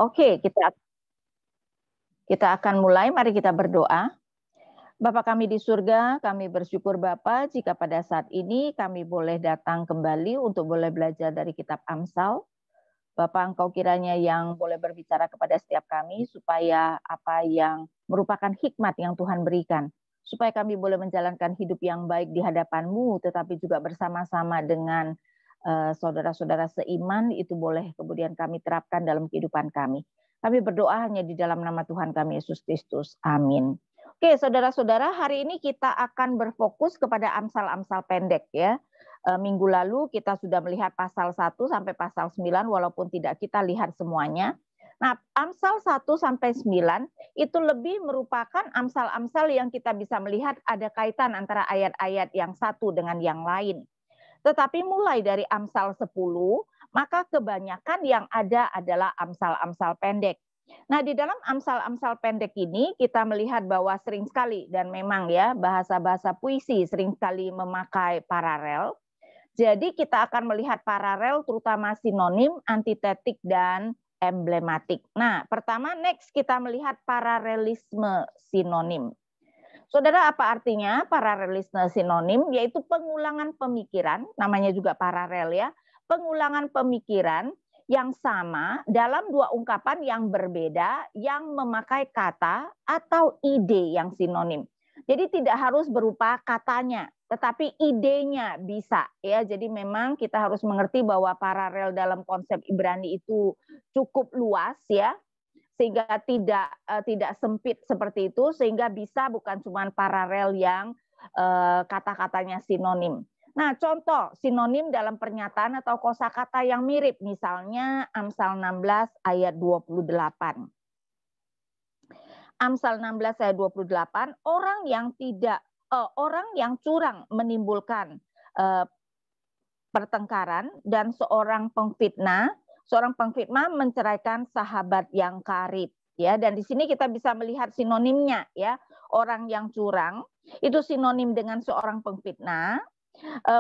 Oke, kita akan mulai. Mari kita berdoa. Bapa kami di surga, kami bersyukur Bapa jika pada saat ini kami boleh datang kembali untuk boleh belajar dari kitab Amsal. Bapa, Engkau kiranya yang boleh berbicara kepada setiap kami supaya apa yang merupakan hikmat yang Tuhan berikan, supaya kami boleh menjalankan hidup yang baik di hadapan-Mu, tetapi juga bersama-sama dengan saudara-saudara seiman, itu boleh kemudian kami terapkan dalam kehidupan kami. Kami berdoa hanya di dalam nama Tuhan kami Yesus Kristus. Amin. Oke, saudara-saudara, hari ini kita akan berfokus kepada amsal-amsal pendek ya. Minggu lalu kita sudah melihat pasal 1 sampai pasal 9 walaupun tidak kita lihat semuanya. Nah, Amsal 1 sampai 9 itu lebih merupakan amsal-amsal yang kita bisa melihat ada kaitan antara ayat-ayat yang satu dengan yang lain. Tetapi mulai dari Amsal 10, maka kebanyakan yang ada adalah amsal-amsal pendek. Nah, di dalam amsal-amsal pendek ini kita melihat bahwa sering sekali dan memang ya bahasa-bahasa puisi sering sekali memakai paralel. Jadi kita akan melihat paralel terutama sinonim, antitetik, dan emblematik. Nah, pertama next kita melihat paralelisme sinonim. Saudara, apa artinya paralelisme sinonim? Yaitu pengulangan pemikiran, namanya juga paralel ya, pengulangan pemikiran yang sama dalam dua ungkapan yang berbeda yang memakai kata atau ide yang sinonim. Jadi tidak harus berupa katanya, tetapi idenya bisa ya. Jadi memang kita harus mengerti bahwa paralel dalam konsep Ibrani itu cukup luas ya, sehingga tidak sempit seperti itu, sehingga bisa bukan cuma paralel yang kata-katanya sinonim. Nah, contoh sinonim dalam pernyataan atau kosakata yang mirip, misalnya Amsal 16 ayat 28. Amsal 16 ayat 28, orang yang curang menimbulkan pertengkaran dan seorang pengfitnah menceraikan sahabat yang karib ya. Dan di sini kita bisa melihat sinonimnya ya. Orang yang curang itu sinonim dengan seorang pengfitnah,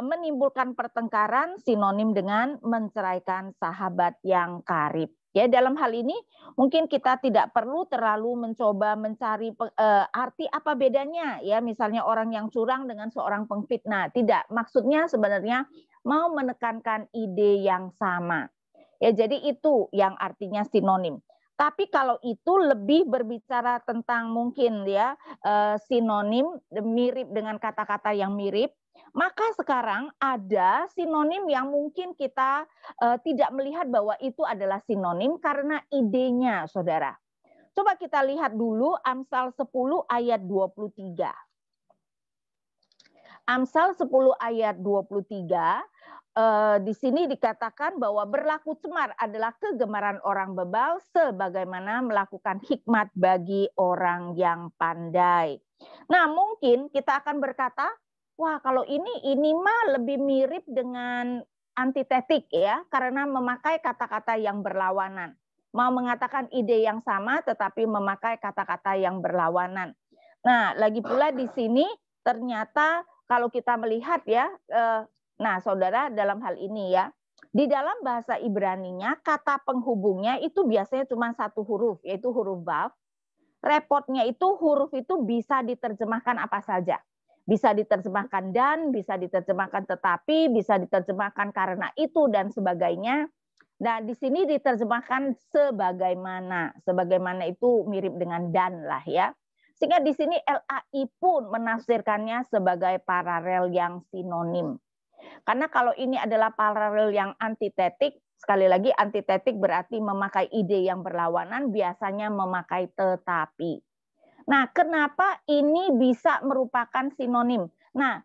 menimbulkan pertengkaran sinonim dengan menceraikan sahabat yang karib. Ya, dalam hal ini mungkin kita tidak perlu terlalu mencoba mencari arti apa bedanya ya, misalnya orang yang curang dengan seorang pengfitnah. Tidak, maksudnya sebenarnya mau menekankan ide yang sama. Ya, jadi itu yang artinya sinonim. Tapi kalau itu lebih berbicara tentang mungkin ya sinonim mirip dengan kata-kata yang mirip, maka sekarang ada sinonim yang mungkin kita tidak melihat bahwa itu adalah sinonim karena idenya, Saudara. Coba kita lihat dulu Amsal 10 ayat 23. Amsal 10 ayat 23, di sini dikatakan bahwa berlaku cemar adalah kegemaran orang bebal sebagaimana melakukan hikmat bagi orang yang pandai. Nah, mungkin kita akan berkata, wah kalau ini mah lebih mirip dengan antitetik ya, karena memakai kata-kata yang berlawanan. Mau mengatakan ide yang sama tetapi memakai kata-kata yang berlawanan. Nah, lagi pula di sini ternyata kalau kita melihat ya, nah saudara dalam hal ini ya, di dalam bahasa Ibraninya kata penghubungnya itu biasanya cuma satu huruf, yaitu huruf Vav. Repotnya itu huruf itu bisa diterjemahkan apa saja. Bisa diterjemahkan dan, bisa diterjemahkan tetapi, bisa diterjemahkan karena itu dan sebagainya. Nah, di sini diterjemahkan sebagaimana. Sebagaimana itu mirip dengan dan lah ya. Sehingga di sini LAI pun menafsirkannya sebagai paralel yang sinonim. Karena kalau ini adalah paralel yang antitetik, sekali lagi antitetik berarti memakai ide yang berlawanan, biasanya memakai tetapi. Nah, kenapa ini bisa merupakan sinonim? Nah,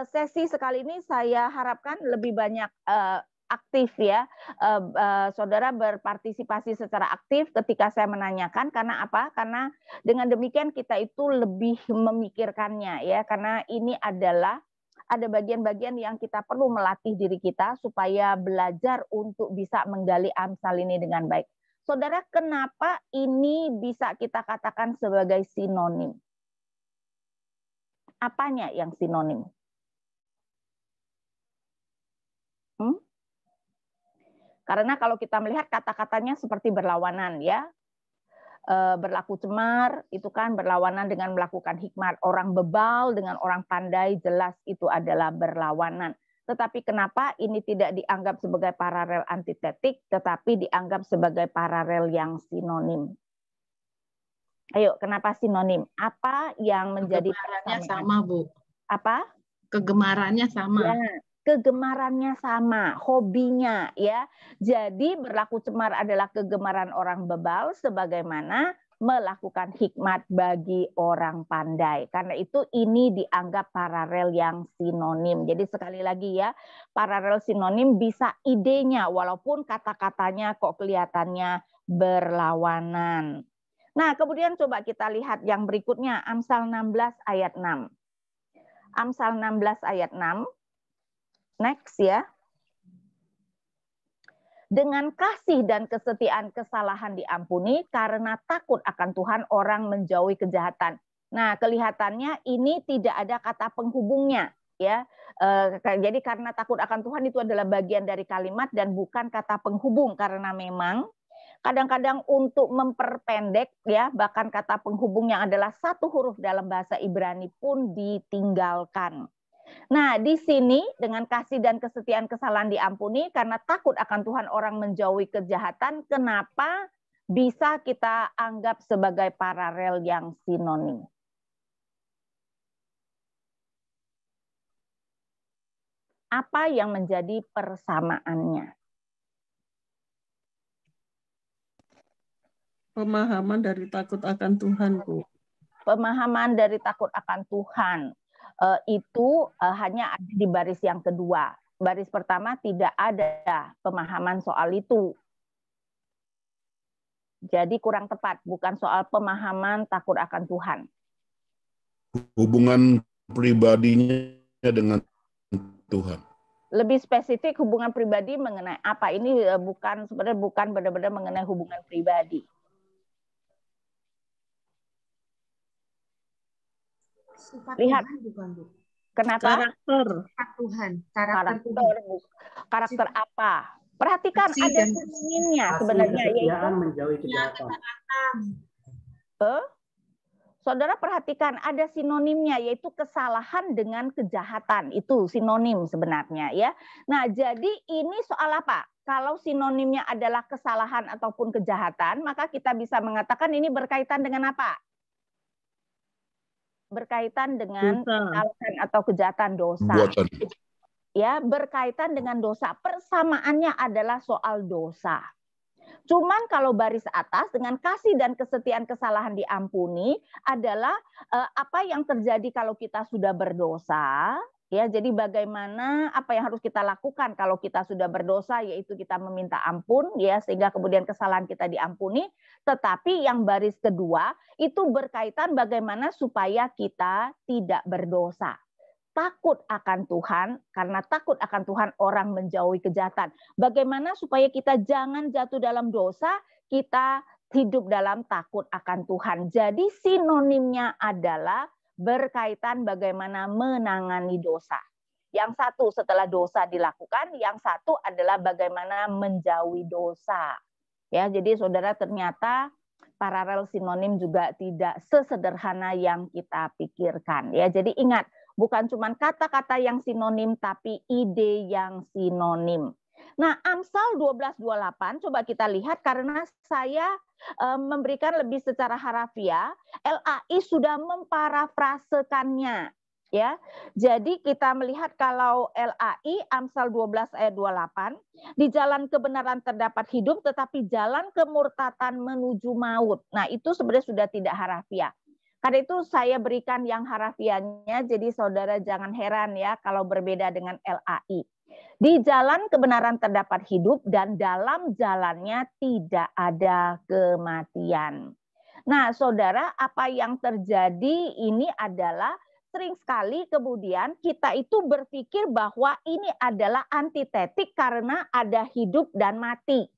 sesi sekali ini saya harapkan lebih banyak aktif ya, saudara berpartisipasi secara aktif ketika saya menanyakan. Karena apa? Karena dengan demikian kita itu lebih memikirkannya ya, karena ini adalah ada bagian-bagian yang kita perlu melatih diri kita supaya belajar untuk bisa menggali Amsal ini dengan baik. Saudara, kenapa ini bisa kita katakan sebagai sinonim? Apanya yang sinonim? Karena kalau kita melihat kata-katanya seperti berlawanan ya. Berlaku cemar itu kan berlawanan dengan melakukan hikmat. Orang bebal dengan orang pandai jelas itu adalah berlawanan. Tetapi kenapa ini tidak dianggap sebagai paralel antitetik, tetapi dianggap sebagai paralel yang sinonim? Ayo, kenapa sinonim? Apa yang menjadi kegemarannya persamaan? sama, Bu. Apa? Kegemarannya sama. Ya, kegemarannya sama, hobinya ya. Jadi berlaku cemar adalah kegemaran orang bebal sebagaimana melakukan hikmat bagi orang pandai. Karena itu ini dianggap paralel yang sinonim. Jadi sekali lagi ya, paralel sinonim bisa idenya walaupun kata-katanya kok kelihatannya berlawanan. Nah, kemudian coba kita lihat yang berikutnya, Amsal 16 ayat 6. Amsal 16 ayat 6. Next ya. Dengan kasih dan kesetiaan kesalahan diampuni, karena takut akan Tuhan orang menjauhi kejahatan. Nah, kelihatannya ini tidak ada kata penghubungnya ya. Jadi karena takut akan Tuhan itu adalah bagian dari kalimat dan bukan kata penghubung, karena memang kadang-kadang untuk memperpendek ya, bahkan kata penghubung yang adalah satu huruf dalam bahasa Ibrani pun ditinggalkan. Nah, di sini dengan kasih dan kesetiaan kesalahan diampuni karena takut akan Tuhan orang menjauhi kejahatan, kenapa bisa kita anggap sebagai paralel yang sinonim? Apa yang menjadi persamaannya? Pemahaman dari takut akan Tuhan, Bu. Pemahaman dari takut akan Tuhan itu hanya ada di baris yang kedua. Baris pertama tidak ada pemahaman soal itu. Jadi kurang tepat, bukan soal pemahaman takut akan Tuhan. Hubungan pribadinya dengan Tuhan. Lebih spesifik hubungan pribadi mengenai apa? Ini sebenarnya bukan benar-benar mengenai hubungan pribadi. Sifat Lihat. Tuhan bukan, Bu. Kenapa? Karakter. Sifat Tuhan. Karakter apa? Perhatikan ada sinonimnya sebenarnya, yaitu menjauhi kejahatan. Saudara perhatikan ada sinonimnya, yaitu kesalahan dengan kejahatan. Itu sinonim sebenarnya ya. Nah, jadi ini soal apa? Kalau sinonimnya adalah kesalahan ataupun kejahatan, maka kita bisa mengatakan ini berkaitan dengan apa? Berkaitan dengan kesalahan atau kejahatan dosa. Buatan. Ya, berkaitan dengan dosa. Persamaannya adalah soal dosa. Cuman kalau baris atas dengan kasih dan kesetiaan kesalahan diampuni adalah apa yang terjadi kalau kita sudah berdosa. Ya, jadi bagaimana apa yang harus kita lakukan kalau kita sudah berdosa, yaitu kita meminta ampun ya, sehingga kemudian kesalahan kita diampuni. Tetapi yang baris kedua itu berkaitan bagaimana supaya kita tidak berdosa. Takut akan Tuhan, karena takut akan Tuhan orang menjauhi kejahatan. Bagaimana supaya kita jangan jatuh dalam dosa, kita hidup dalam takut akan Tuhan. Jadi sinonimnya adalah berkaitan bagaimana menangani dosa. Yang satu setelah dosa dilakukan, yang satu adalah bagaimana menjauhi dosa. Ya, jadi saudara ternyata paralel sinonim juga tidak sesederhana yang kita pikirkan. Ya, jadi ingat, bukan cuma kata-kata yang sinonim, tapi ide yang sinonim. Nah, Amsal 12:28 coba kita lihat karena saya memberikan lebih secara harafiah, LAI sudah memparafrasekannya. Ya, jadi kita melihat kalau LAI Amsal 12 ayat 28, di jalan kebenaran terdapat hidup, tetapi jalan kemurtatan menuju maut. Nah, itu sebenarnya sudah tidak harafiah. Karena itu saya berikan yang harafiahnya, jadi saudara jangan heran ya kalau berbeda dengan LAI. Di jalan kebenaran terdapat hidup dan dalam jalannya tidak ada kematian. Nah, saudara, apa yang terjadi ini adalah sering sekali kemudian kita itu berpikir bahwa ini adalah antitetik karena ada hidup dan mati.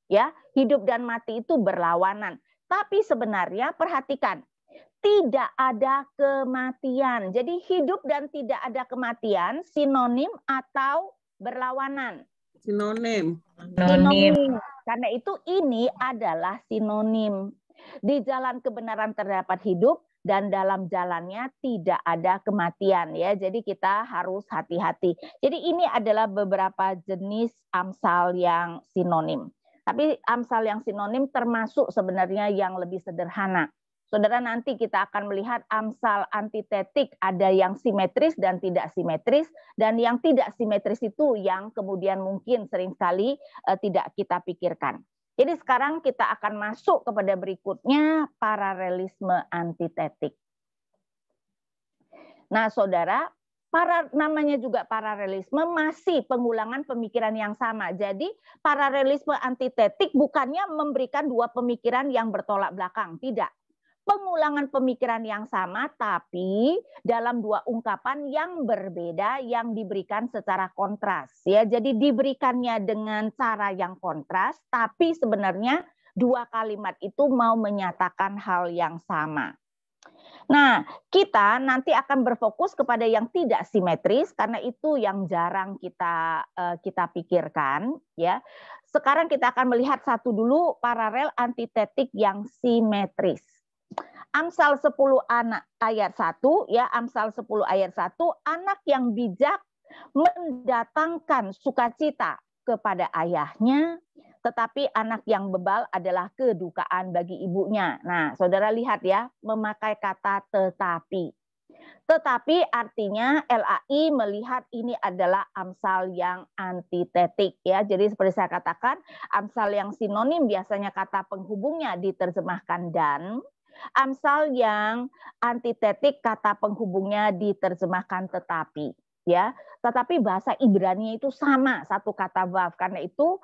Ya, hidup dan mati itu berlawanan. Tapi sebenarnya perhatikan, tidak ada kematian. Jadi hidup dan tidak ada kematian sinonim atau berlawanan. Sinonim. Sinonim. Karena itu ini adalah sinonim. Di jalan kebenaran terdapat hidup dan dalam jalannya tidak ada kematian ya. Jadi kita harus hati-hati. Jadi ini adalah beberapa jenis amsal yang sinonim. Tapi amsal yang sinonim termasuk sebenarnya yang lebih sederhana. Saudara, nanti kita akan melihat amsal antitetik, ada yang simetris dan tidak simetris, dan yang tidak simetris itu yang kemudian mungkin seringkali tidak kita pikirkan. Jadi sekarang kita akan masuk kepada berikutnya, paralelisme antitetik. Nah, saudara, namanya juga paralelisme, masih pengulangan pemikiran yang sama. Jadi paralelisme antitetik bukannya memberikan dua pemikiran yang bertolak belakang, tidak. Pengulangan pemikiran yang sama, tapi dalam dua ungkapan yang berbeda yang diberikan secara kontras. Ya, jadi diberikannya dengan cara yang kontras, tapi sebenarnya dua kalimat itu mau menyatakan hal yang sama. Nah, kita nanti akan berfokus kepada yang tidak simetris karena itu yang jarang kita pikirkan. Ya, sekarang kita akan melihat satu dulu paralel antitetik yang simetris. Amsal 10 ayat 1 ya, Amsal 10 ayat 1, anak yang bijak mendatangkan sukacita kepada ayahnya, tetapi anak yang bebal adalah kedukaan bagi ibunya. Nah, saudara lihat ya, memakai kata tetapi. Tetapi artinya LAI melihat ini adalah amsal yang antitetik ya. Jadi seperti saya katakan, amsal yang sinonim biasanya kata penghubungnya diterjemahkan dan, amsal yang antitetik kata penghubungnya diterjemahkan tetapi ya. Tetapi bahasa Ibrani itu sama, satu kata vav. Karena itu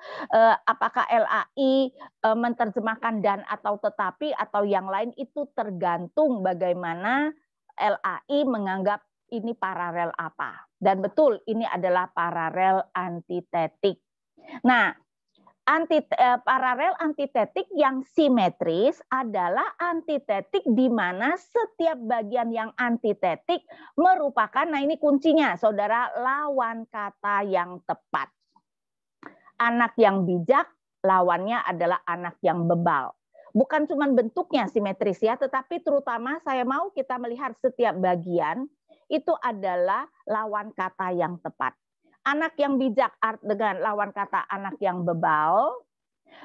apakah LAI menerjemahkan dan atau tetapi atau yang lain itu tergantung bagaimana LAI menganggap ini paralel apa. Dan betul ini adalah paralel antitetik. Nah, paralel antitetik yang simetris adalah antitetik di mana setiap bagian yang antitetik merupakan, nah ini kuncinya saudara, lawan kata yang tepat. Anak yang bijak lawannya adalah anak yang bebal. Bukan cuma bentuknya simetris ya, tetapi terutama saya mau kita melihat setiap bagian itu adalah lawan kata yang tepat. Anak yang bijak dengan lawan kata anak yang bebal,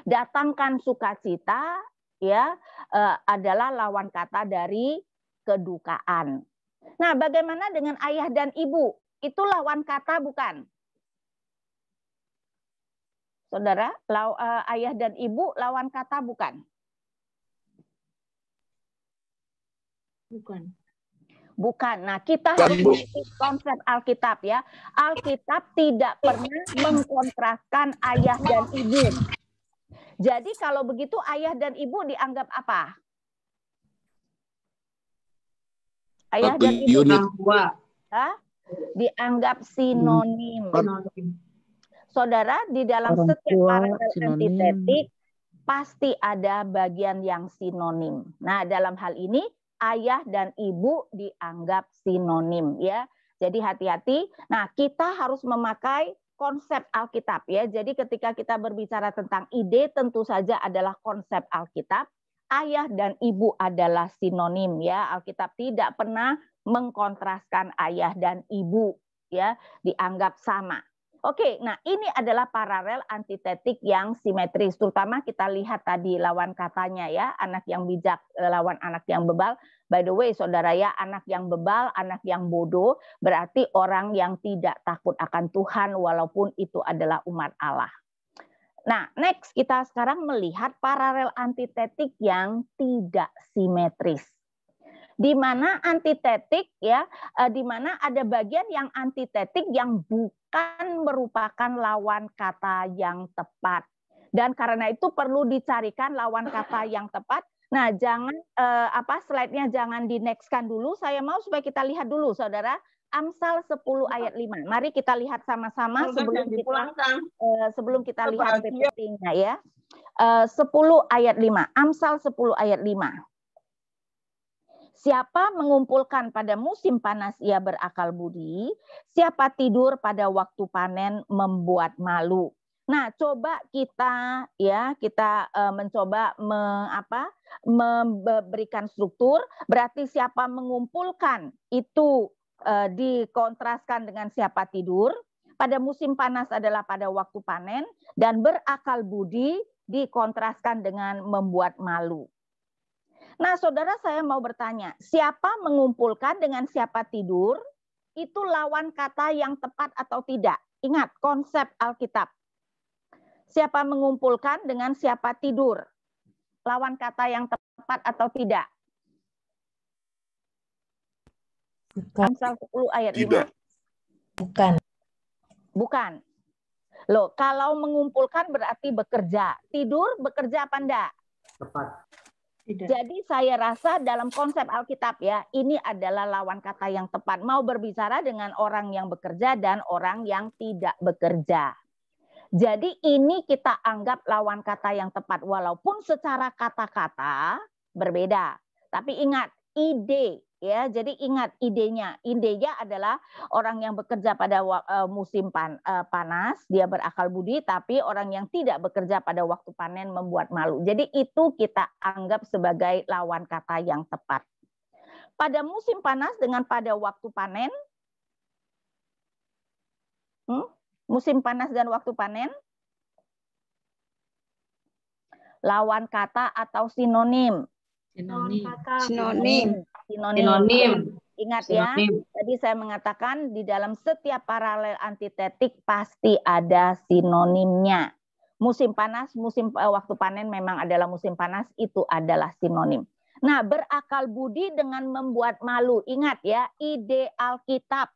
datangkan sukacita ya adalah lawan kata dari kedukaan. Nah, bagaimana dengan ayah dan ibu? Itu lawan kata bukan? Saudara, ayah dan ibu lawan kata bukan? Bukan. Bukan. Nah, kita harus mengerti konsep Alkitab ya. Alkitab tidak pernah mengkontraskan ayah dan ibu. Jadi kalau begitu ayah dan ibu dianggap apa? Ayah dan ibu dianggap sinonim. Saudara, di dalam setiap paralel antitetik pasti ada bagian yang sinonim. Nah, dalam hal ini ayah dan ibu dianggap sinonim ya. Jadi hati-hati. Nah, kita harus memakai konsep Alkitab ya. Jadi ketika kita berbicara tentang ide tentu saja adalah konsep Alkitab. Ayah dan ibu adalah sinonim ya. Alkitab tidak pernah mengkontraskan ayah dan ibu ya, dianggap sama. Oke, nah ini adalah paralel antitetik yang simetris. Terutama kita lihat tadi lawan katanya ya, anak yang bijak lawan anak yang bebal. By the way, saudara ya, anak yang bebal, anak yang bodoh, berarti orang yang tidak takut akan Tuhan walaupun itu adalah umat Allah. Nah, next kita sekarang melihat paralel antitetik yang tidak simetris. Di mana antitetik ya, di mana ada bagian yang antitetik yang bukan merupakan lawan kata yang tepat. Dan karena itu perlu dicarikan lawan kata yang tepat. Nah, jangan slide-nya jangan di-next-kan dulu. Saya mau supaya kita lihat dulu, Saudara. Amsal 10 ayat 5. Mari kita lihat sama-sama sebelum kita lihat PPT-nya ya. 10 ayat 5. Amsal 10 ayat 5. Siapa mengumpulkan pada musim panas ia berakal budi, siapa tidur pada waktu panen membuat malu. Nah, coba kita mencoba memberikan struktur. Berarti siapa mengumpulkan itu dikontraskan dengan siapa tidur. Pada musim panas adalah pada waktu panen, dan berakal budi dikontraskan dengan membuat malu. Nah, saudara, saya mau bertanya, siapa mengumpulkan dengan siapa tidur? Itu lawan kata yang tepat atau tidak? Ingat konsep Alkitab. Siapa mengumpulkan dengan siapa tidur? Lawan kata yang tepat atau tidak? Amsal 10 ayat 5. Tidak. Bukan. Loh, kalau mengumpulkan berarti bekerja. Tidur bekerja apa enggak? Tepat. Tidak. Jadi saya rasa dalam konsep Alkitab ya, ini adalah lawan kata yang tepat. Mau berbicara dengan orang yang bekerja dan orang yang tidak bekerja. Jadi ini kita anggap lawan kata yang tepat. Walaupun secara kata-kata berbeda. Tapi ingat, ide. Ya, jadi ingat idenya. Idenya adalah orang yang bekerja pada musim panas, dia berakal budi, tapi orang yang tidak bekerja pada waktu panen membuat malu. Jadi itu kita anggap sebagai lawan kata yang tepat. Pada musim panas dengan pada waktu panen, musim panas dan waktu panen, lawan kata atau sinonim? Sinonim. Ingat ya, tadi saya mengatakan di dalam setiap paralel antitetik pasti ada sinonimnya. Musim panas, waktu panen memang adalah musim panas, itu adalah sinonim. Nah, berakal budi dengan membuat malu. Ingat ya, ide Alkitab.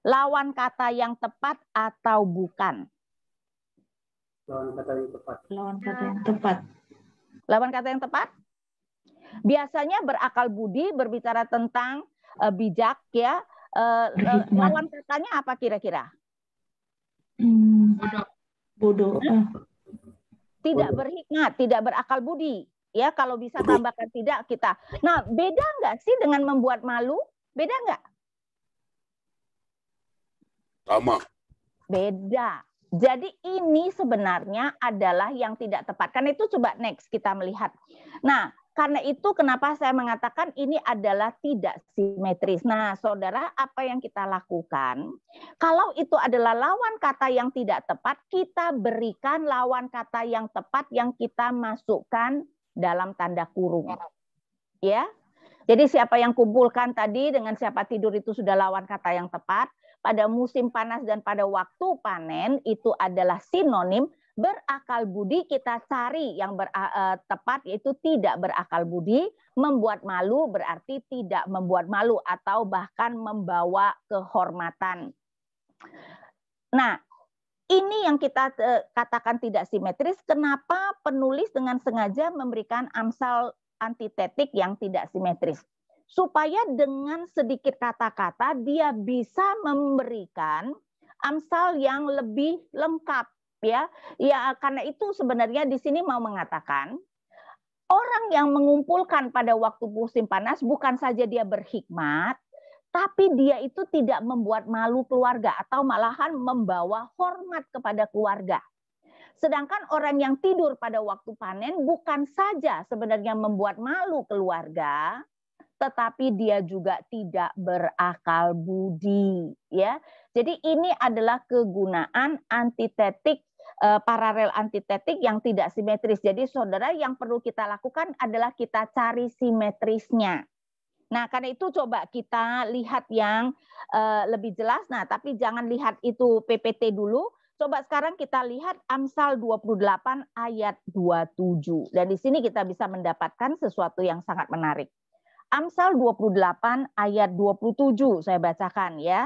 Lawan kata yang tepat atau bukan? Lawan kata yang tepat. Lawan kata yang tepat. Lawan kata yang tepat? Biasanya berakal budi berbicara tentang bijak ya. Lawan katanya apa kira-kira? Bodoh. Tidak berhikmat, tidak berakal budi. Ya, kalau bisa tambahkan tidak kita. Nah, beda nggak sih dengan membuat malu? Beda nggak? Sama. Beda. Jadi ini sebenarnya adalah yang tidak tepat. Karena itu coba next kita melihat. Nah, karena itu kenapa saya mengatakan ini adalah tidak simetris. Nah, saudara, apa yang kita lakukan? Kalau itu adalah lawan kata yang tidak tepat, kita berikan lawan kata yang tepat yang kita masukkan dalam tanda kurung. Ya. Jadi siapa yang kumpulkan tadi dengan siapa tidur itu sudah lawan kata yang tepat. Pada musim panas dan pada waktu panen itu adalah sinonim. Berakal budi kita cari yang tepat, yaitu tidak berakal budi. Membuat malu berarti tidak membuat malu atau bahkan membawa kehormatan. Nah, ini yang kita katakan tidak simetris. Kenapa penulis dengan sengaja memberikan amsal antitetik yang tidak simetris? Supaya dengan sedikit kata-kata dia bisa memberikan amsal yang lebih lengkap. Ya, karena itu sebenarnya di sini mau mengatakan orang yang mengumpulkan pada waktu musim panas bukan saja dia berhikmat, tapi dia itu tidak membuat malu keluarga atau malahan membawa hormat kepada keluarga. Sedangkan orang yang tidur pada waktu panen bukan saja sebenarnya membuat malu keluarga, tetapi dia juga tidak berakal budi. Ya, jadi ini adalah kegunaan antitetik. Paralel antitetik yang tidak simetris. Jadi saudara, yang perlu kita lakukan adalah kita cari simetrisnya. Nah, karena itu coba kita lihat yang lebih jelas. Nah, tapi jangan lihat itu PPT dulu. Coba sekarang kita lihat Amsal 28 ayat 27. Dan di sini kita bisa mendapatkan sesuatu yang sangat menarik. Amsal 28 ayat 27 saya bacakan ya.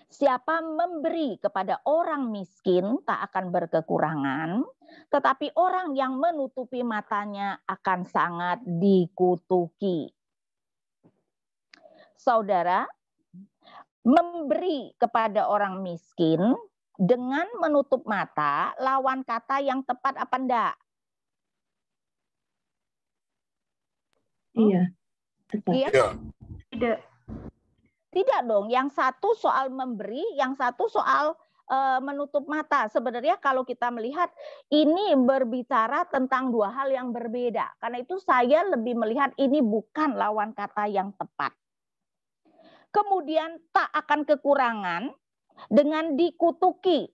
Siapa memberi kepada orang miskin tak akan berkekurangan, tetapi orang yang menutupi matanya akan sangat dikutuki. Saudara, memberi kepada orang miskin dengan menutup mata, lawan kata yang tepat apa enggak? Iya, tepat. Iya? Tidak. Tidak dong, yang satu soal memberi, yang satu soal menutup mata. Sebenarnya kalau kita melihat ini berbicara tentang dua hal yang berbeda. Karena itu saya lebih melihat ini bukan lawan kata yang tepat. Kemudian tak akan kekurangan dengan dikutuki.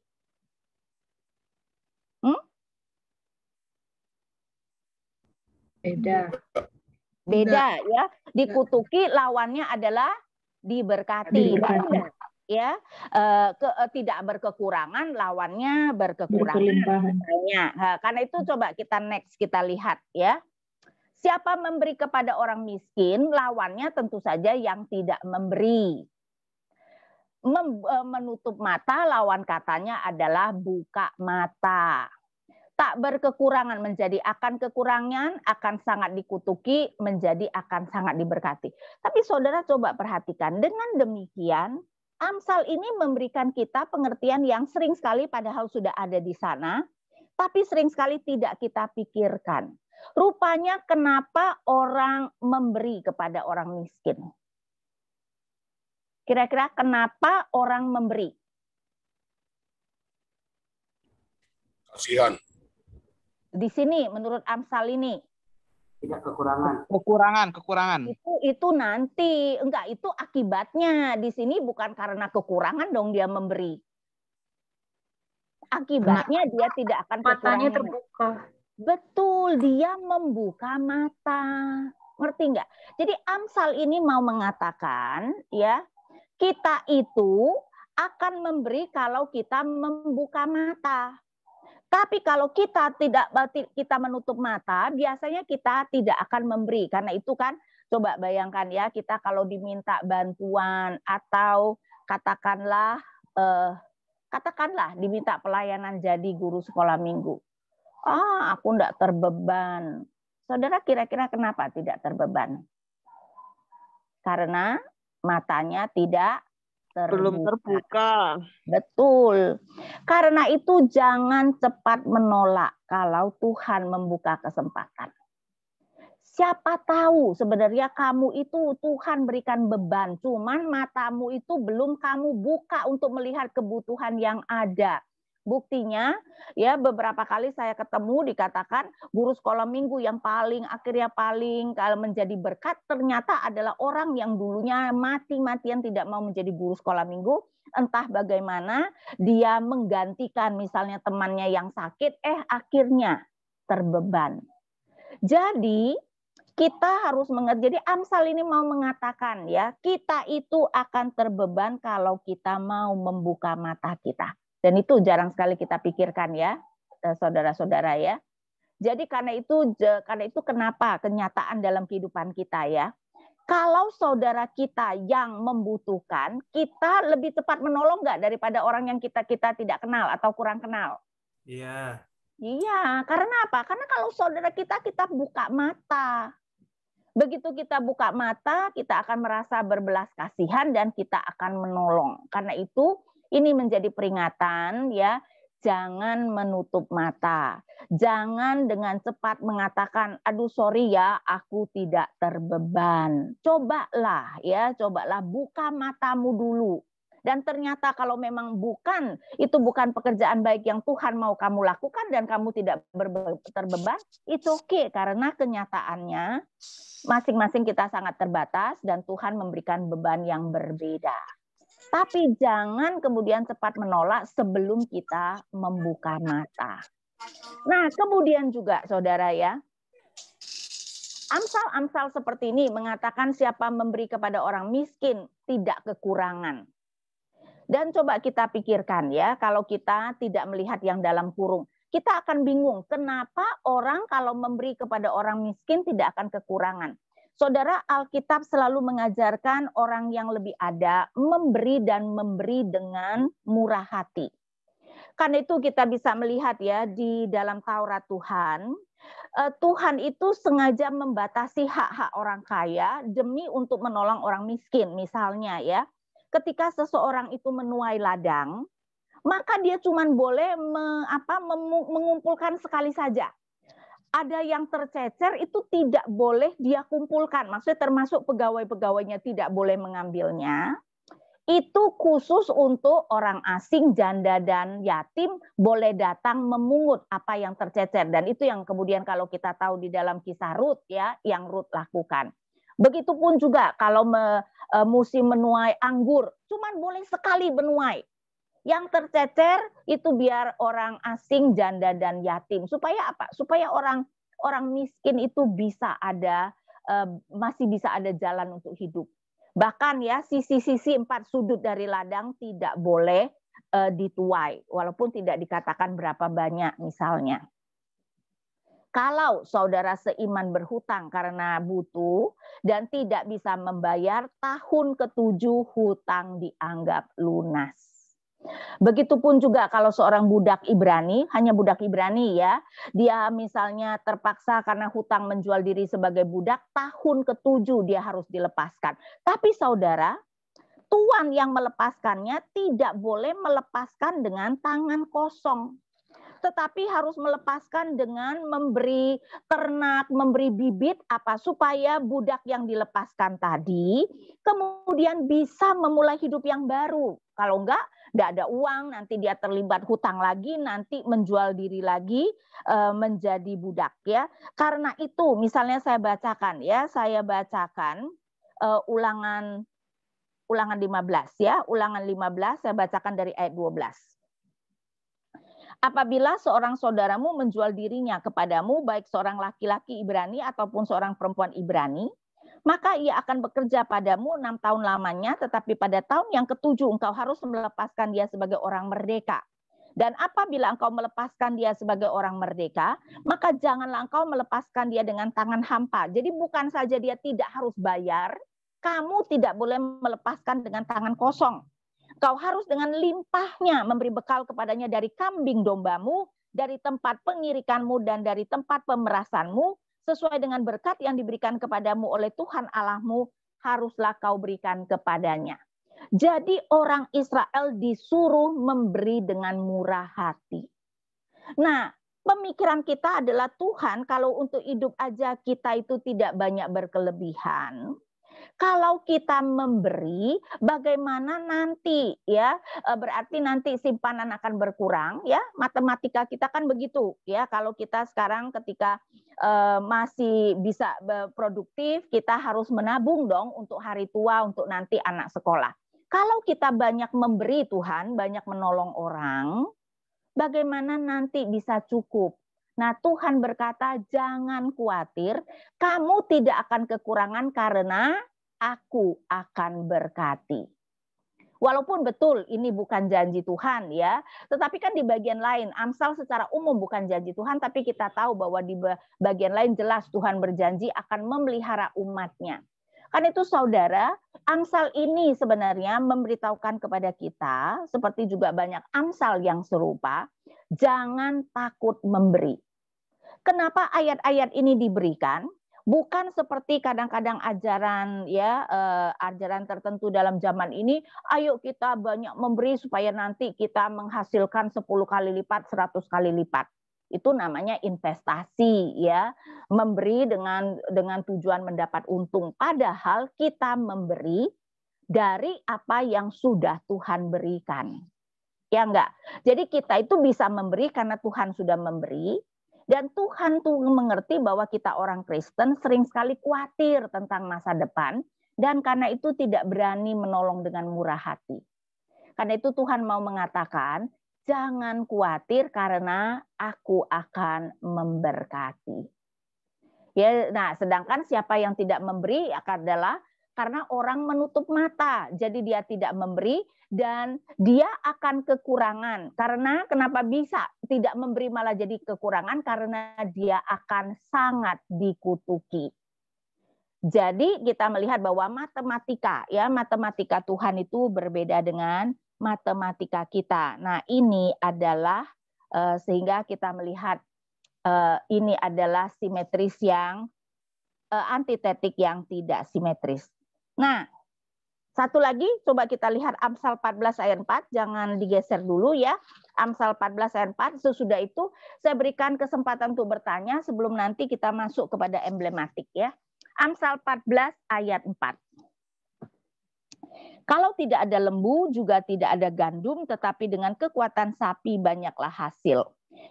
Beda ya. Dikutuki lawannya adalah diberkati. Ya, tidak berkekurangan lawannya berkekurangan. Karena itu coba kita next kita lihat ya. Siapa memberi kepada orang miskin, lawannya tentu saja yang tidak memberi. Menutup mata, lawan katanya adalah buka mata. Tak berkekurangan menjadi akan kekurangan, akan sangat dikutuki, menjadi akan sangat diberkati. Tapi saudara coba perhatikan, dengan demikian, Amsal ini memberikan kita pengertian yang sering sekali padahal sudah ada di sana, tapi sering sekali tidak kita pikirkan. Rupanya kenapa orang memberi kepada orang miskin? Kira-kira kenapa orang memberi? Kasihan. Di sini menurut Amsal ini. Tidak kekurangan. Kekurangan. Itu nanti, enggak, itu akibatnya. Di sini bukan karena kekurangan dong dia memberi. Akibatnya dia tidak akan kekurangan. Matanya terbuka. Betul, dia membuka mata. Ngerti enggak? Jadi Amsal ini mau mengatakan ya, kita itu akan memberi kalau kita membuka mata. Tapi kalau kita menutup mata, biasanya kita tidak akan memberi. Karena itu kan, coba bayangkan ya, kita kalau diminta bantuan atau katakanlah diminta pelayanan jadi guru sekolah minggu. Aku enggak terbeban. Saudara kira-kira kenapa tidak terbeban? Karena matanya tidak belum terbuka. Betul. Karena itu jangan cepat menolak kalau Tuhan membuka kesempatan. Siapa tahu sebenarnya kamu itu Tuhan berikan beban, cuman matamu itu belum kamu buka untuk melihat kebutuhan yang ada. Buktinya ya beberapa kali saya ketemu dikatakan guru sekolah minggu yang akhirnya kalau menjadi berkat ternyata adalah orang yang dulunya mati-matian tidak mau menjadi guru sekolah minggu, entah bagaimana dia menggantikan misalnya temannya yang sakit, akhirnya terbeban. Jadi kita harus mengerti. Jadi Amsal ini mau mengatakan ya, kita itu akan terbeban kalau kita mau membuka mata kita. Dan itu jarang sekali kita pikirkan ya, saudara-saudara ya. Jadi karena itu kenapa kenyataan dalam kehidupan kita ya. Kalau saudara kita yang membutuhkan, kita lebih cepat menolong nggak daripada orang yang kita tidak kenal atau kurang kenal? Iya. Iya, karena apa? Karena kalau saudara kita buka mata. Begitu kita buka mata, kita akan merasa berbelas kasihan dan kita akan menolong. Karena itu ini menjadi peringatan ya, jangan menutup mata. Jangan dengan cepat mengatakan, aduh sorry ya, aku tidak terbeban. Cobalah buka matamu dulu. Dan ternyata kalau memang itu bukan pekerjaan baik yang Tuhan mau kamu lakukan dan kamu tidak terbeban, it's okay. Karena kenyataannya masing-masing kita sangat terbatas dan Tuhan memberikan beban yang berbeda. Tapi jangan kemudian cepat menolak sebelum kita membuka mata. Nah, kemudian juga saudara ya, Amsal seperti ini mengatakan siapa memberi kepada orang miskin tidak kekurangan. Dan coba kita pikirkan ya, kalau kita tidak melihat yang dalam kurung, kita akan bingung kenapa orang kalau memberi kepada orang miskin tidak akan kekurangan. Saudara, Alkitab selalu mengajarkan orang yang lebih ada memberi dan memberi dengan murah hati. Karena itu kita bisa melihat ya di dalam Taurat Tuhan, Tuhan itu sengaja membatasi hak-hak orang kaya demi untuk menolong orang miskin. Misalnya ya, ketika seseorang itu menuai ladang, maka dia cuma boleh mengumpulkan sekali saja. Ada yang tercecer itu tidak boleh dia kumpulkan. Maksudnya termasuk pegawai-pegawainya tidak boleh mengambilnya. Itu khusus untuk orang asing, janda dan yatim boleh datang memungut apa yang tercecer. Dan itu yang kemudian kalau kita tahu di dalam kisah Rut ya, yang Rut lakukan. Begitupun juga kalau musim menuai anggur, cuman boleh sekali menuai. Yang tercecer itu biar orang asing, janda dan yatim. Supaya apa? Supaya orang miskin itu bisa ada, masih bisa ada jalan untuk hidup. Bahkan ya sisi-sisi 4 sudut dari ladang tidak boleh dituai, walaupun tidak dikatakan berapa banyak misalnya. Kalau saudara seiman berhutang karena butuh dan tidak bisa membayar, tahun ke-7 hutang dianggap lunas. Begitupun juga kalau seorang budak Ibrani, hanya budak Ibrani ya, dia misalnya terpaksa karena hutang menjual diri sebagai budak, tahun ke-7 dia harus dilepaskan. Tapi saudara, tuan yang melepaskannya tidak boleh melepaskan dengan tangan kosong. Tetapi harus melepaskan dengan memberi ternak, memberi bibit apa supaya budak yang dilepaskan tadi kemudian bisa memulai hidup yang baru. Kalau enggak ada uang, nanti dia terlibat hutang lagi, nanti menjual diri lagi menjadi budak ya. Karena itu misalnya saya bacakan Ulangan 15 ya, Ulangan 15 saya bacakan dari ayat 12. Apabila seorang saudaramu menjual dirinya kepadamu, baik seorang laki-laki Ibrani ataupun seorang perempuan Ibrani, maka ia akan bekerja padamu 6 tahun lamanya, tetapi pada tahun yang ke-7 engkau harus melepaskan dia sebagai orang merdeka. Dan apabila engkau melepaskan dia sebagai orang merdeka, maka janganlah engkau melepaskan dia dengan tangan hampa. Jadi bukan saja dia tidak harus bayar, kamu tidak boleh melepaskan dengan tangan kosong. Kau harus dengan limpahnya memberi bekal kepadanya dari kambing dombamu, dari tempat pengirikanmu dan dari tempat pemerasanmu, sesuai dengan berkat yang diberikan kepadamu oleh Tuhan Allahmu, haruslah kau berikan kepadanya. Jadi orang Israel disuruh memberi dengan murah hati. Nah, pemikiran kita adalah Tuhan kalau untuk hidup aja kita itu tidak banyak berkelebihan. Kalau kita memberi, bagaimana nanti ya? Berarti nanti simpanan akan berkurang ya. Matematika kita kan begitu ya. Kalau kita sekarang ketika masih bisa produktif, kita harus menabung dong untuk hari tua, untuk nanti anak sekolah. Kalau kita banyak memberi Tuhan, banyak menolong orang, bagaimana nanti bisa cukup? Nah, Tuhan berkata, jangan khawatir, kamu tidak akan kekurangan karena Aku akan berkati. Walaupun betul ini bukan janji Tuhan ya, tetapi kan di bagian lain, Amsal secara umum bukan janji Tuhan, tapi kita tahu bahwa di bagian lain jelas Tuhan berjanji akan memelihara umatnya. Kan itu saudara, Amsal ini sebenarnya memberitahukan kepada kita, seperti juga banyak Amsal yang serupa, jangan takut memberi. Kenapa ayat-ayat ini diberikan? Bukan seperti kadang-kadang ajaran ya, ajaran tertentu dalam zaman ini, ayo kita banyak memberi supaya nanti kita menghasilkan 10 kali lipat, 100 kali lipat. Itu namanya investasi ya, memberi dengan tujuan mendapat untung. Padahal kita memberi dari apa yang sudah Tuhan berikan. Ya enggak? Jadi kita itu bisa memberi karena Tuhan sudah memberi. Dan Tuhan tuh mengerti bahwa kita orang Kristen sering sekali khawatir tentang masa depan. Dan karena itu tidak berani menolong dengan murah hati. Karena itu Tuhan mau mengatakan, jangan khawatir karena aku akan memberkati. Ya, nah, sedangkan siapa yang tidak memberi adalah karena orang menutup mata. Jadi dia tidak memberi dan dia akan kekurangan. Karena kenapa bisa tidak memberi malah jadi kekurangan? Karena dia akan sangat dikutuki. Jadi kita melihat bahwa matematika Tuhan itu berbeda dengan matematika kita. Nah, ini adalah sehingga kita melihat ini adalah simetris yang antitetik yang tidak simetris. Nah, satu lagi coba kita lihat Amsal 14 ayat 4, jangan digeser dulu ya. Amsal 14 ayat 4, sesudah itu saya berikan kesempatan untuk bertanya sebelum nanti kita masuk kepada emblematik ya. Amsal 14 ayat 4. Kalau tidak ada lembu, juga tidak ada gandum, tetapi dengan kekuatan sapi banyaklah hasil.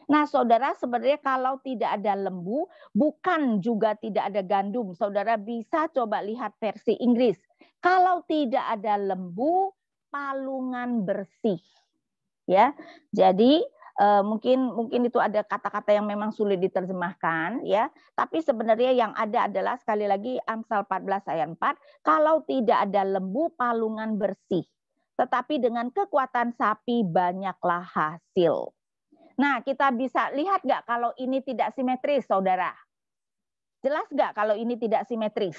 Nah, saudara, sebenarnya kalau tidak ada lembu, bukan juga tidak ada gandum. Saudara bisa coba lihat versi Inggris. Kalau tidak ada lembu, palungan bersih. Ya, jadi mungkin itu ada kata-kata yang memang sulit diterjemahkan, ya. Tapi sebenarnya yang ada adalah sekali lagi Amsal 14 ayat 4, kalau tidak ada lembu, palungan bersih. Tetapi dengan kekuatan sapi banyaklah hasil. Nah, kita bisa lihat nggak kalau ini tidak simetris, saudara? Jelas nggak kalau ini tidak simetris?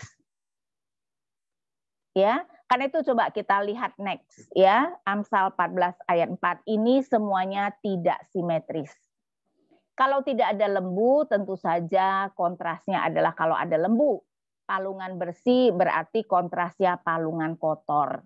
Ya, karena itu coba kita lihat next, ya. Amsal 14 ayat 4 ini semuanya tidak simetris. Kalau tidak ada lembu, tentu saja kontrasnya adalah kalau ada lembu. Palungan bersih berarti kontrasnya palungan kotor.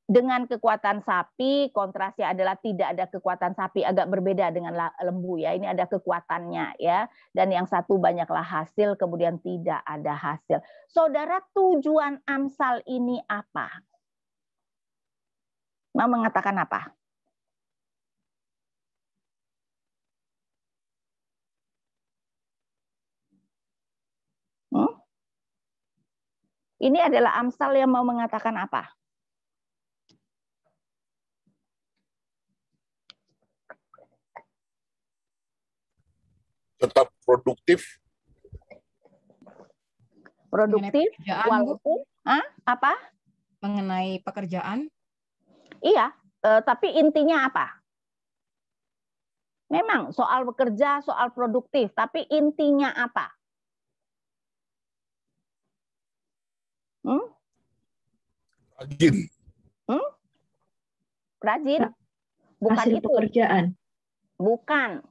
Dengan kekuatan sapi, kontrasnya adalah tidak ada kekuatan sapi, agak berbeda dengan lembu, ya. Ini ada kekuatannya, ya. Dan yang satu banyaklah hasil, kemudian tidak ada hasil. Saudara, tujuan Amsal ini apa? Mau mengatakan apa? Ini adalah Amsal yang mau mengatakan apa? Tetap produktif. Produktif, walaupun apa? Mengenai pekerjaan? Iya, tapi intinya apa? Memang soal bekerja, soal produktif, tapi intinya apa? Rajin. Rajin? Bukan Hasil itu. pekerjaan. Bukan.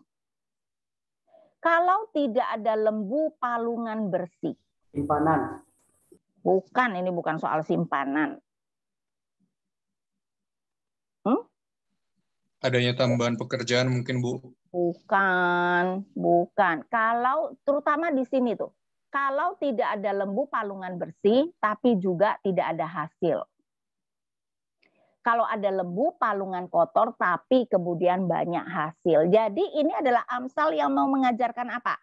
Kalau tidak ada lembu, palungan bersih. Simpanan. Bukan, ini bukan soal simpanan. Adanya tambahan pekerjaan mungkin, Bu. Bukan. Kalau terutama di sini tuh, kalau tidak ada lembu, palungan bersih, tapi juga tidak ada hasil. Kalau ada lembu, palungan kotor, tapi kemudian banyak hasil. Jadi ini adalah Amsal yang mau mengajarkan apa?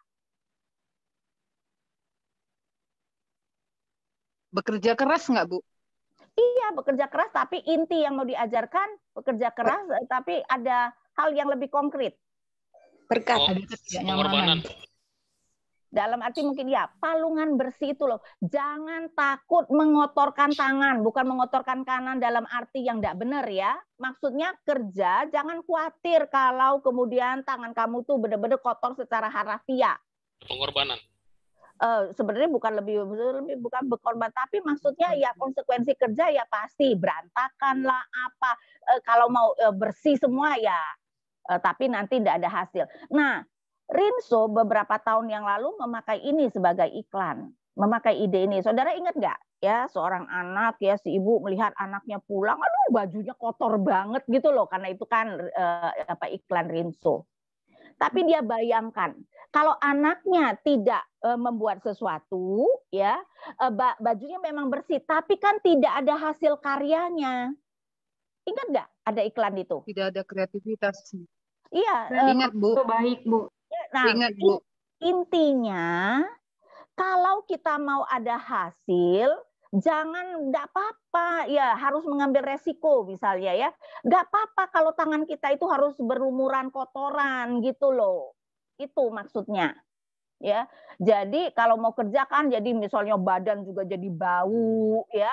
Bekerja keras nggak, Bu? Iya, bekerja keras, tapi inti yang mau diajarkan bekerja keras, tapi ada hal yang lebih konkret. Berkat. Ada ketidaknyamanan. Dalam arti mungkin ya, palungan bersih itu loh. Jangan takut mengotorkan tangan, bukan mengotorkan kanan dalam arti yang tidak benar ya. Maksudnya kerja, jangan khawatir kalau kemudian tangan kamu tuh benar-benar kotor secara harafiah. Pengorbanan. Sebenarnya bukan berkorban, tapi maksudnya ya konsekuensi kerja ya pasti berantakan lah apa. Kalau mau bersih semua ya, tapi nanti tidak ada hasil. Nah, Rinso beberapa tahun yang lalu memakai ini sebagai iklan, memakai ide ini. Saudara ingat nggak ya, seorang anak ya, si ibu melihat anaknya pulang, aduh bajunya kotor banget gitu loh, karena itu kan iklan Rinso. Tapi dia bayangkan kalau anaknya tidak membuat sesuatu, ya bajunya memang bersih, tapi kan tidak ada hasil karyanya. Ingat nggak ada iklan itu? Tidak ada kreativitas. Iya. Ingat, Bu. Baik, Bu. Nah, ingat, Bu. Intinya kalau kita mau ada hasil, jangan, nggak apa-apa ya harus mengambil resiko misalnya ya, nggak apa-apa kalau tangan kita itu harus berlumuran kotoran gitu loh, itu maksudnya ya. Jadi kalau mau kerja kan jadi misalnya badan juga jadi bau ya,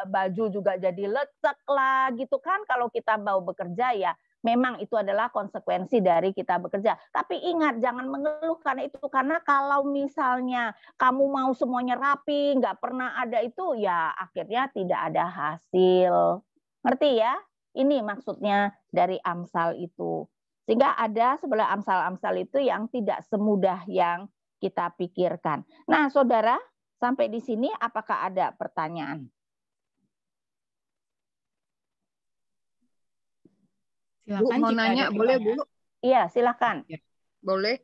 baju juga jadi lecek lah gitu kan. Kalau kita mau bekerja ya memang itu adalah konsekuensi dari kita bekerja. Tapi ingat, jangan mengeluh karena itu. Karena kalau misalnya kamu mau semuanya rapi, nggak pernah ada itu, ya akhirnya tidak ada hasil. Ngerti ya? Ini maksudnya dari Amsal itu. Sehingga ada sebelah Amsal-Amsal itu yang tidak semudah yang kita pikirkan. Nah, saudara, sampai di sini apakah ada pertanyaan? Silakan, Bu, mau nanya boleh, Bu? Iya, silakan. Boleh.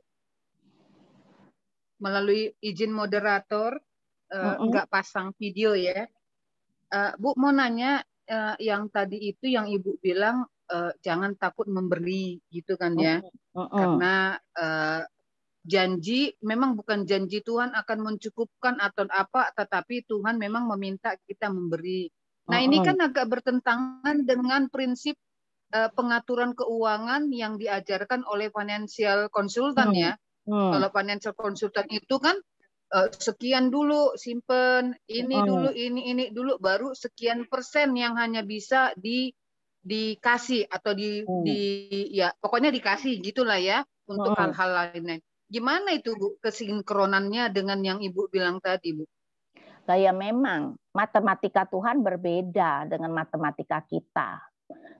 Melalui izin moderator, nggak pasang video ya. Bu mau nanya yang tadi itu yang Ibu bilang jangan takut memberi gitu kan ya. Karena janji memang bukan janji Tuhan akan mencukupkan atau apa, tetapi Tuhan memang meminta kita memberi. Nah, ini kan agak bertentangan dengan prinsip pengaturan keuangan yang diajarkan oleh financial consultant ya. Kalau financial consultant itu kan sekian dulu simpen, ini dulu, ini dulu, baru sekian persen yang hanya bisa dikasih atau ya pokoknya dikasih gitulah ya untuk hal-hal lainnya. Gimana itu Bu kesinkronannya dengan yang Ibu bilang tadi Bu? Kayak memang matematika Tuhan berbeda dengan matematika kita.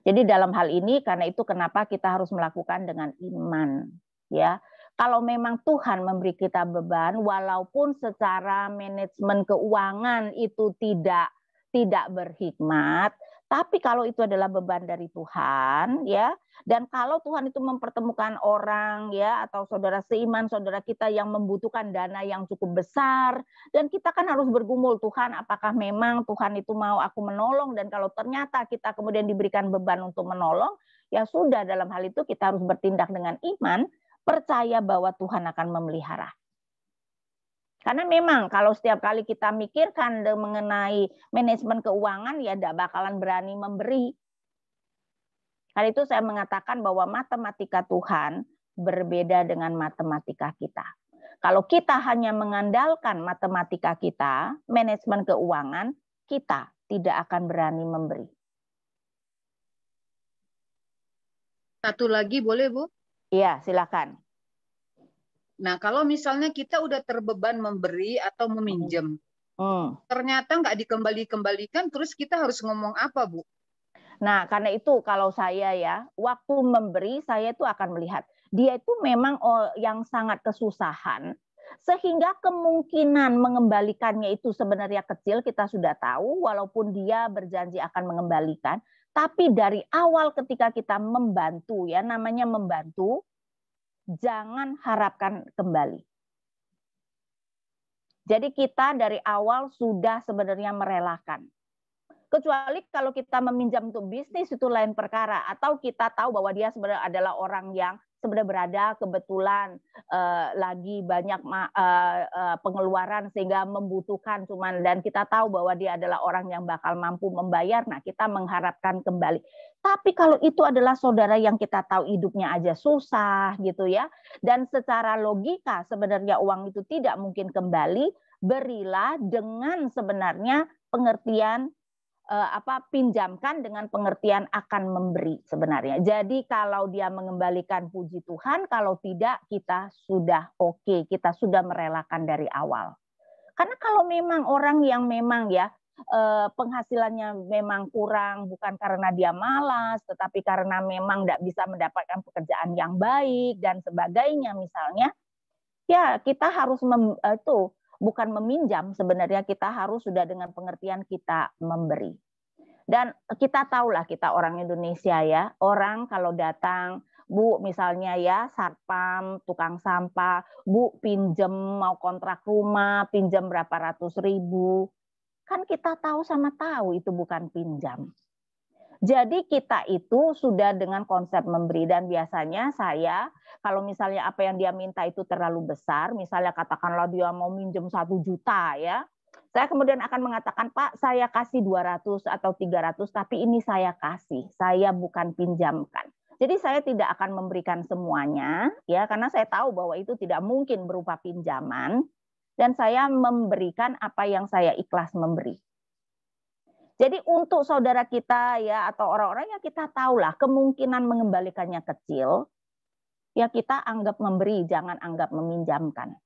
Jadi dalam hal ini karena itu kenapa kita harus melakukan dengan iman, ya. Kalau memang Tuhan memberi kita beban, walaupun secara manajemen keuangan itu tidak berhikmat, tapi kalau itu adalah beban dari Tuhan, ya, dan kalau Tuhan itu mempertemukan orang, ya, atau saudara seiman, saudara kita yang membutuhkan dana yang cukup besar, dan kita kan harus bergumul, Tuhan, apakah memang Tuhan itu mau aku menolong, dan kalau ternyata kita kemudian diberikan beban untuk menolong, ya sudah, dalam hal itu kita harus bertindak dengan iman, percaya bahwa Tuhan akan memelihara. Karena memang kalau setiap kali kita mikirkan mengenai manajemen keuangan, ya tidak bakalan berani memberi. Karena itu saya mengatakan bahwa matematika Tuhan berbeda dengan matematika kita. Kalau kita hanya mengandalkan matematika kita, manajemen keuangan, kita tidak akan berani memberi. Satu lagi boleh Bu? Iya, silakan. Nah, kalau misalnya kita udah terbeban memberi atau meminjam, ternyata nggak dikembalikan, terus kita harus ngomong apa, Bu? Nah, karena itu kalau saya ya, waktu memberi saya itu akan melihat dia itu memang yang sangat kesusahan, sehingga kemungkinan mengembalikannya itu sebenarnya kecil, kita sudah tahu, walaupun dia berjanji akan mengembalikan, tapi dari awal ketika kita membantu, ya namanya membantu, jangan harapkan kembali. Jadi kita dari awal sudah sebenarnya merelakan. Kecuali kalau kita meminjam untuk bisnis itu lain perkara. Atau kita tahu bahwa dia sebenarnya adalah orang yang sebenarnya berada kebetulan lagi banyak pengeluaran sehingga membutuhkan cuman, dan kita tahu bahwa dia adalah orang yang bakal mampu membayar. Nah, kita mengharapkan kembali. Tapi kalau itu adalah saudara yang kita tahu hidupnya aja susah gitu ya, dan secara logika sebenarnya uang itu tidak mungkin kembali, berilah dengan sebenarnya pengertian pinjamkan dengan pengertian akan memberi sebenarnya. Jadi kalau dia mengembalikan puji Tuhan, kalau tidak kita sudah oke, kita sudah merelakan dari awal. Karena kalau memang orang yang memang ya penghasilannya memang kurang, bukan karena dia malas, tetapi karena memang tidak bisa mendapatkan pekerjaan yang baik dan sebagainya misalnya, ya kita harus bukan meminjam, sebenarnya kita harus sudah dengan pengertian kita memberi. Dan kita tahulah kita orang Indonesia ya, orang kalau datang, Bu misalnya ya satpam, tukang sampah, Bu pinjem mau kontrak rumah, pinjam berapa ratus ribu, kan kita tahu sama tahu itu bukan pinjam. Jadi kita itu sudah dengan konsep memberi, dan biasanya saya kalau misalnya apa yang dia minta itu terlalu besar, misalnya katakanlah dia mau minjem 1 juta ya, saya kemudian akan mengatakan, Pak saya kasih 200 atau 300, tapi ini saya kasih, saya bukan pinjamkan. Jadi saya tidak akan memberikan semuanya ya, karena saya tahu bahwa itu tidak mungkin berupa pinjaman, dan saya memberikan apa yang saya ikhlas memberi. Jadi untuk saudara kita ya atau orang-orang yang kita tahulah kemungkinan mengembalikannya kecil, ya kita anggap memberi, jangan anggap meminjamkan.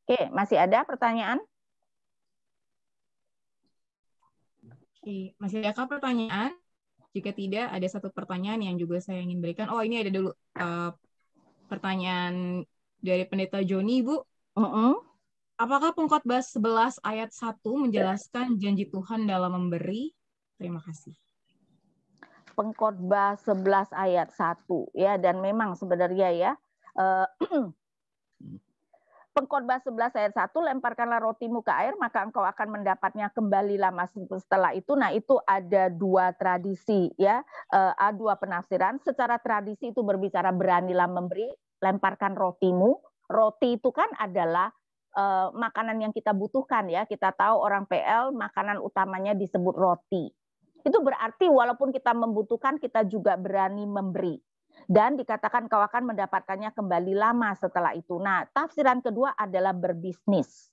Oke, masih ada pertanyaan? Oke, masih ada pertanyaan? Jika tidak, ada satu pertanyaan yang juga saya ingin berikan. Oh, ini ada dulu pertanyaan dari Pendeta Joni, Bu. Apakah Pengkhotbah 11 ayat 1 menjelaskan janji Tuhan dalam memberi? Terima kasih. Pengkhotbah 11 ayat 1 ya, dan memang sebenarnya ya Pengkhotbah 11 ayat 1, lemparkanlah rotimu ke air, maka engkau akan mendapatnya kembali lama setelah itu. Nah, itu ada dua tradisi ya, dua penafsiran. Secara tradisi itu berbicara beranilah memberi, lemparkan rotimu. Roti itu kan adalah makanan yang kita butuhkan ya. Kita tahu orang PL makanan utamanya disebut roti. Itu berarti walaupun kita membutuhkan, kita juga berani memberi. Dan dikatakan kau akan mendapatkannya kembali lama setelah itu. Nah, tafsiran kedua adalah berbisnis.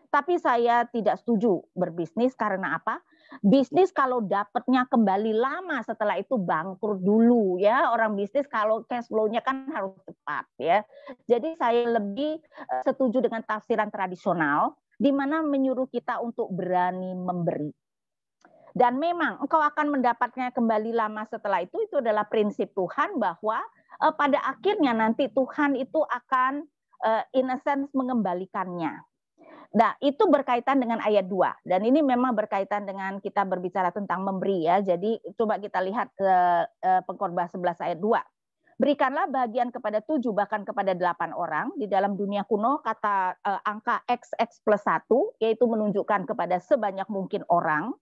Tapi saya tidak setuju berbisnis karena apa? Bisnis kalau dapatnya kembali lama setelah itu bangkrut dulu ya. Orang bisnis kalau cash flow-nya kan harus cepat ya. Jadi saya lebih setuju dengan tafsiran tradisional di mana menyuruh kita untuk berani memberi. Dan memang engkau akan mendapatnya kembali lama setelah itu adalah prinsip Tuhan bahwa pada akhirnya nanti Tuhan itu akan in a sense mengembalikannya. Nah, itu berkaitan dengan ayat 2. Dan ini memang berkaitan dengan kita berbicara tentang memberi ya. Jadi coba kita lihat ke Pengkhotbah 11 ayat 2. Berikanlah bagian kepada 7 bahkan kepada 8 orang. Di dalam dunia kuno kata angka XX plus 1 yaitu menunjukkan kepada sebanyak mungkin orang.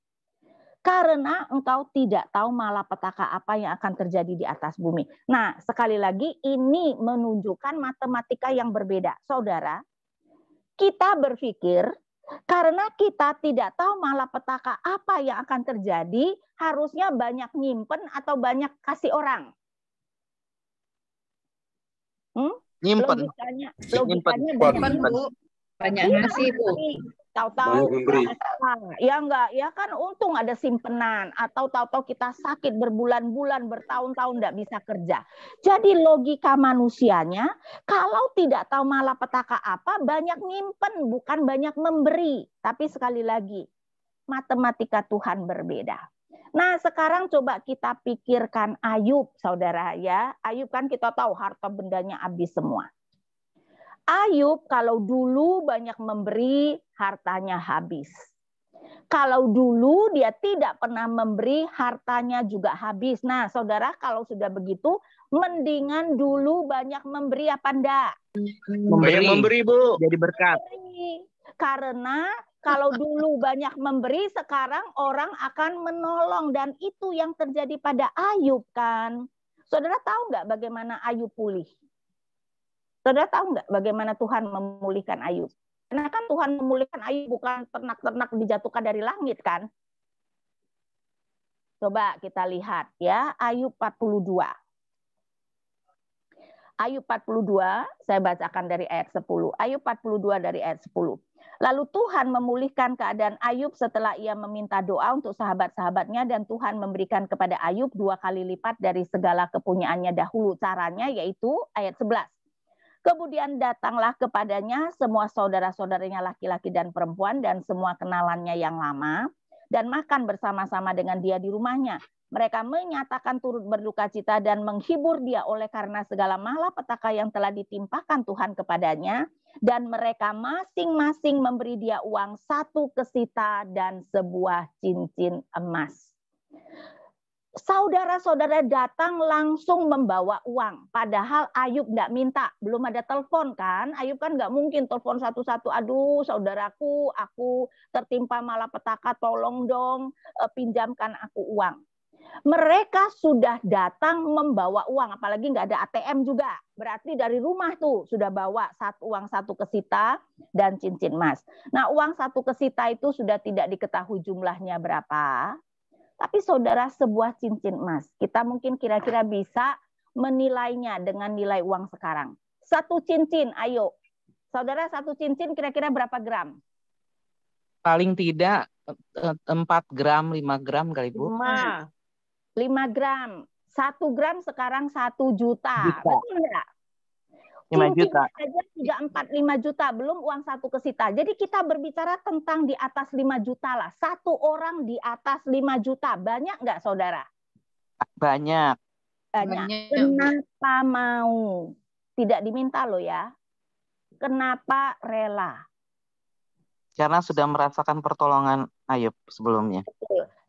Karena engkau tidak tahu malapetaka apa yang akan terjadi di atas bumi. Nah, sekali lagi ini menunjukkan matematika yang berbeda. Saudara, kita berpikir karena kita tidak tahu malapetaka apa yang akan terjadi, harusnya banyak nyimpen atau banyak kasih orang. Nyimpen. Logikanya banyak ngasih, Bu. Tahu-tahu ya enggak ya kan untung ada simpenan atau tahu-tahu kita sakit berbulan-bulan bertahun-tahun enggak bisa kerja. Jadi logika manusianya kalau tidak tahu malapetaka apa banyak nyimpen bukan banyak memberi. Tapi sekali lagi matematika Tuhan berbeda. Nah, sekarang coba kita pikirkan Ayub, saudara ya. Ayub kan kita tahu harta bendanya habis semua. Ayub kalau dulu banyak memberi, hartanya habis. Kalau dulu dia tidak pernah memberi, hartanya juga habis. Nah, saudara kalau sudah begitu, mendingan dulu banyak memberi apa enggak? Memberi, Bu. Jadi berkat. Karena kalau dulu banyak memberi, sekarang orang akan menolong. Dan itu yang terjadi pada Ayub kan. Saudara tahu nggak bagaimana Ayub pulih? Saudara tahu nggak bagaimana Tuhan memulihkan Ayub? Karena kan Tuhan memulihkan Ayub bukan ternak-ternak dijatuhkan dari langit kan? Coba kita lihat ya, Ayub 42. Ayub 42, saya bacakan dari ayat 10. Ayub 42 dari ayat 10. Lalu Tuhan memulihkan keadaan Ayub setelah ia meminta doa untuk sahabat-sahabatnya dan Tuhan memberikan kepada Ayub 2 kali lipat dari segala kepunyaannya dahulu. Caranya yaitu ayat 11. Kemudian datanglah kepadanya semua saudara-saudaranya laki-laki dan perempuan dan semua kenalannya yang lama dan makan bersama-sama dengan dia di rumahnya. Mereka menyatakan turut berduka cita dan menghibur dia oleh karena segala malapetaka yang telah ditimpakan Tuhan kepadanya dan mereka masing-masing memberi dia uang 1 kesita dan sebuah cincin emas. Saudara-saudara datang langsung membawa uang. Padahal Ayub nggak minta. Belum ada telepon kan. Ayub kan nggak mungkin telepon satu-satu. Aduh saudaraku, aku tertimpa malapetaka. Tolong dong pinjamkan aku uang. Mereka sudah datang membawa uang. Apalagi nggak ada ATM juga. Berarti dari rumah tuh sudah bawa uang 1 kesita dan cincin emas. Nah uang 1 kesita itu sudah tidak diketahui jumlahnya berapa. Tapi saudara sebuah cincin emas, kita mungkin kira-kira bisa menilainya dengan nilai uang sekarang. 1 cincin, ayo. Saudara 1 cincin kira-kira berapa gram? Paling tidak 4 gram, 5 gram kali Bu. 5 gram. 1 gram sekarang 1 juta. Betul enggak? 5 juta. Saja 3-4-5 juta, belum uang 1 kesita. Jadi kita berbicara tentang di atas 5 juta lah. 1 orang di atas 5 juta. Banyak nggak saudara? Banyak. Kenapa mau? Tidak diminta loh ya. Kenapa rela? Karena sudah merasakan pertolongan Ayub sebelumnya.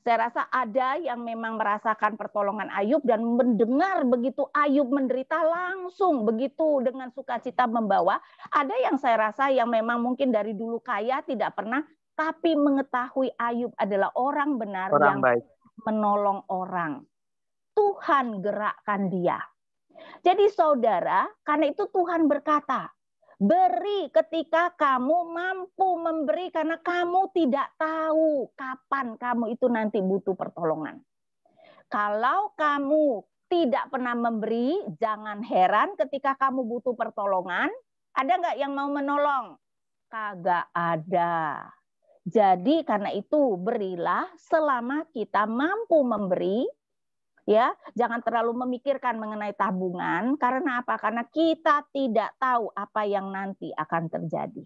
Saya rasa ada yang memang merasakan pertolongan Ayub dan mendengar begitu Ayub menderita langsung begitu dengan sukacita membawa. Ada yang saya rasa yang memang mungkin dari dulu kaya tidak pernah, tapi mengetahui Ayub adalah orang benar yang baik, menolong orang. Tuhan gerakkan dia. Jadi saudara, karena itu Tuhan berkata, beri ketika kamu mampu memberi karena kamu tidak tahu kapan kamu itu nanti butuh pertolongan. Kalau kamu tidak pernah memberi, jangan heran ketika kamu butuh pertolongan. Ada nggak yang mau menolong? Kagak ada. Jadi karena itu berilah selama kita mampu memberi. Ya, jangan terlalu memikirkan mengenai tabungan. Karena apa? Karena kita tidak tahu apa yang nanti akan terjadi.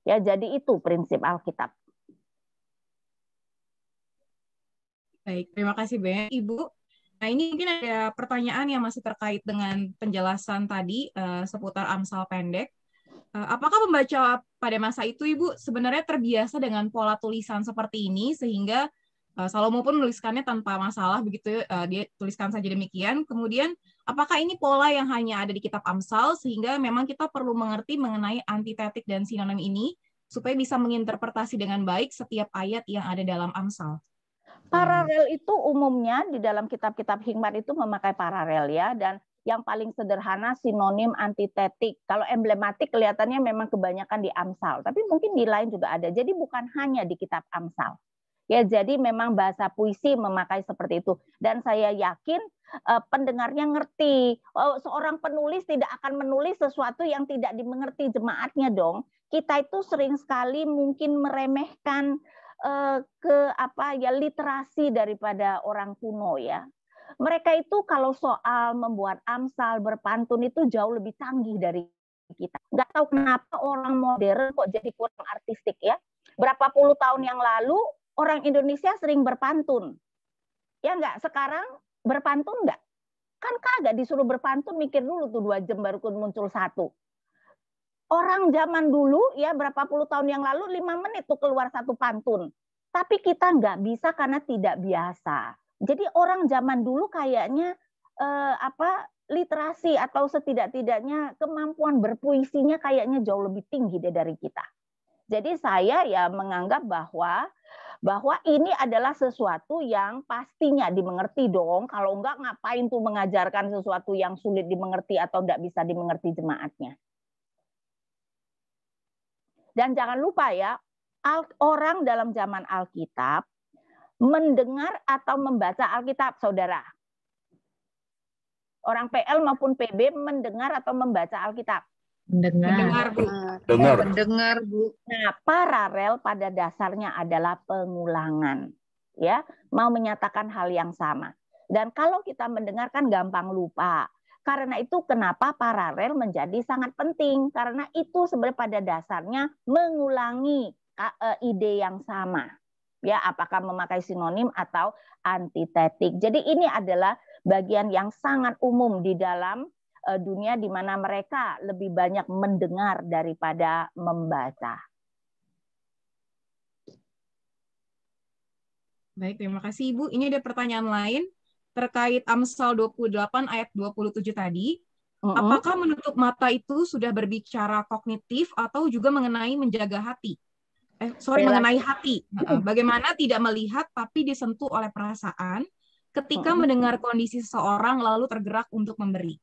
Ya, jadi itu prinsip Alkitab. Baik, terima kasih banyak Ibu. Nah, ini mungkin ada pertanyaan yang masih terkait dengan penjelasan tadi seputar Amsal pendek. Apakah pembaca pada masa itu Ibu sebenarnya terbiasa dengan pola tulisan seperti ini sehingga Salomo pun menuliskannya tanpa masalah begitu, dia tuliskan saja demikian. Kemudian apakah ini pola yang hanya ada di kitab Amsal sehingga memang kita perlu mengerti mengenai antitetik dan sinonim ini supaya bisa menginterpretasi dengan baik setiap ayat yang ada dalam Amsal? Paralel itu umumnya di dalam kitab-kitab hikmat itu memakai paralel ya, dan yang paling sederhana sinonim, antitetik. Kalau emblematik kelihatannya memang kebanyakan di Amsal, tapi mungkin di lain juga ada. Jadi bukan hanya di kitab Amsal. Ya, jadi memang bahasa puisi memakai seperti itu. Dan saya yakin pendengarnya ngerti. Seorang penulis tidak akan menulis sesuatu yang tidak dimengerti jemaatnya dong. Kita itu sering sekali mungkin meremehkan literasi daripada orang kuno ya. Mereka itu kalau soal membuat Amsal, berpantun itu jauh lebih canggih dari kita. Nggak tahu kenapa orang modern kok jadi kurang artistik ya. Berapa puluh tahun yang lalu orang Indonesia sering berpantun. Ya enggak, sekarang berpantun enggak? Kan kagak disuruh berpantun, mikir dulu tuh 2 jam baru muncul satu. Orang zaman dulu ya berapa puluh tahun yang lalu 5 menit tuh keluar satu pantun. Tapi kita enggak bisa karena tidak biasa. Jadi orang zaman dulu kayaknya literasi atau setidak-tidaknya kemampuan berpuisinya kayaknya jauh lebih tinggi dari kita. Jadi saya ya menganggap bahwa ini adalah sesuatu yang pastinya dimengerti dong. Kalau enggak ngapain tuh mengajarkan sesuatu yang sulit dimengerti atau enggak bisa dimengerti jemaatnya. Dan jangan lupa ya, orang dalam zaman Alkitab mendengar atau membaca Alkitab, saudara. Orang PL maupun PB mendengar atau membaca Alkitab. Mendengar, Bu. Mendengar, Bu. Nah, paralel pada dasarnya adalah pengulangan. Ya, mau menyatakan hal yang sama. Dan kalau kita mendengarkan gampang lupa. Karena itu kenapa paralel menjadi sangat penting. Karena itu sebenarnya pada dasarnya mengulangi ide yang sama. Ya, apakah memakai sinonim atau antitetik. Jadi ini adalah bagian yang sangat umum di dalam dunia di mana mereka lebih banyak mendengar daripada membaca. Baik, terima kasih Ibu. Ini ada pertanyaan lain terkait Amsal 28 ayat 27 tadi. Apakah menutup mata itu sudah berbicara kognitif atau juga mengenai menjaga hati? Mengenai hati. Bagaimana tidak melihat tapi disentuh oleh perasaan ketika mendengar kondisi seseorang lalu tergerak untuk memberi?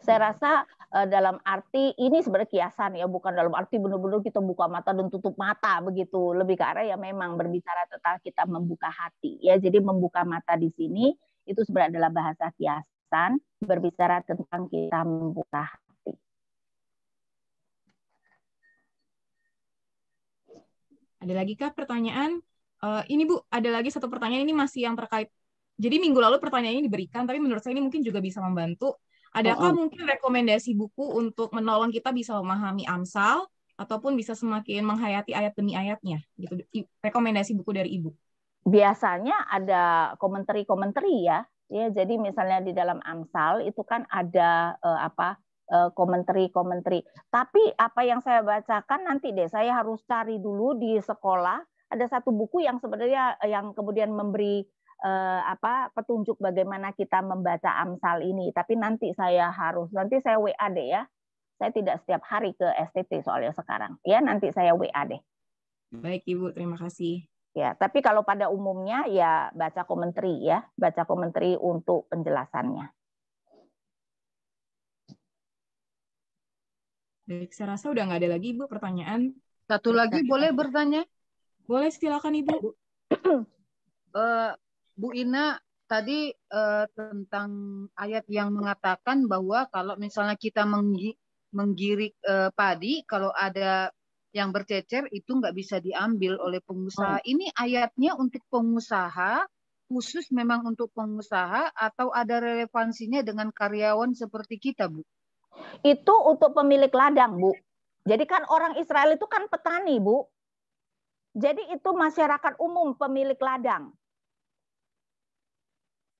Saya rasa dalam arti ini sebenarnya kiasan ya, bukan dalam arti benar-benar kita buka mata dan tutup mata begitu. Lebih ke arah ya memang berbicara tentang kita membuka hati ya. Jadi membuka mata di sini itu sebenarnya adalah bahasa kiasan, berbicara tentang kita membuka hati. Ada lagi kah pertanyaan? Ini Bu, ada lagi satu pertanyaan, ini masih yang terkait. Jadi minggu lalu pertanyaan ini diberikan, tapi menurut saya ini mungkin juga bisa membantu. Adakah mungkin rekomendasi buku untuk menolong kita bisa memahami Amsal ataupun bisa semakin menghayati ayat demi ayatnya? Gitu. Rekomendasi buku dari Ibu. Biasanya ada komentari-komentari ya. Ya, jadi misalnya di dalam Amsal itu kan ada komentari-komentari. Tapi apa yang saya bacakan nanti deh saya harus cari dulu di sekolah ada satu buku yang sebenarnya yang kemudian memberi petunjuk bagaimana kita membaca Amsal ini. Tapi nanti saya WA deh ya. Saya tidak setiap hari ke STT soalnya sekarang. Ya, nanti saya WA deh. Baik Ibu, terima kasih. Ya, tapi kalau pada umumnya ya baca komentari ya, baca komentari untuk penjelasannya. Baik, saya rasa udah nggak ada lagi Ibu pertanyaan. Satu lagi boleh bertanya? Boleh, silakan Ibu. Bu Ina, tadi tentang ayat yang mengatakan bahwa kalau misalnya kita menggirik padi, kalau ada yang bercecer itu nggak bisa diambil oleh pengusaha. Ini ayatnya untuk pengusaha, khusus memang untuk pengusaha, atau ada relevansinya dengan karyawan seperti kita, Bu? Itu untuk pemilik ladang, Bu. Jadi kan orang Israel itu kan petani, Bu. Jadi itu masyarakat umum pemilik ladang.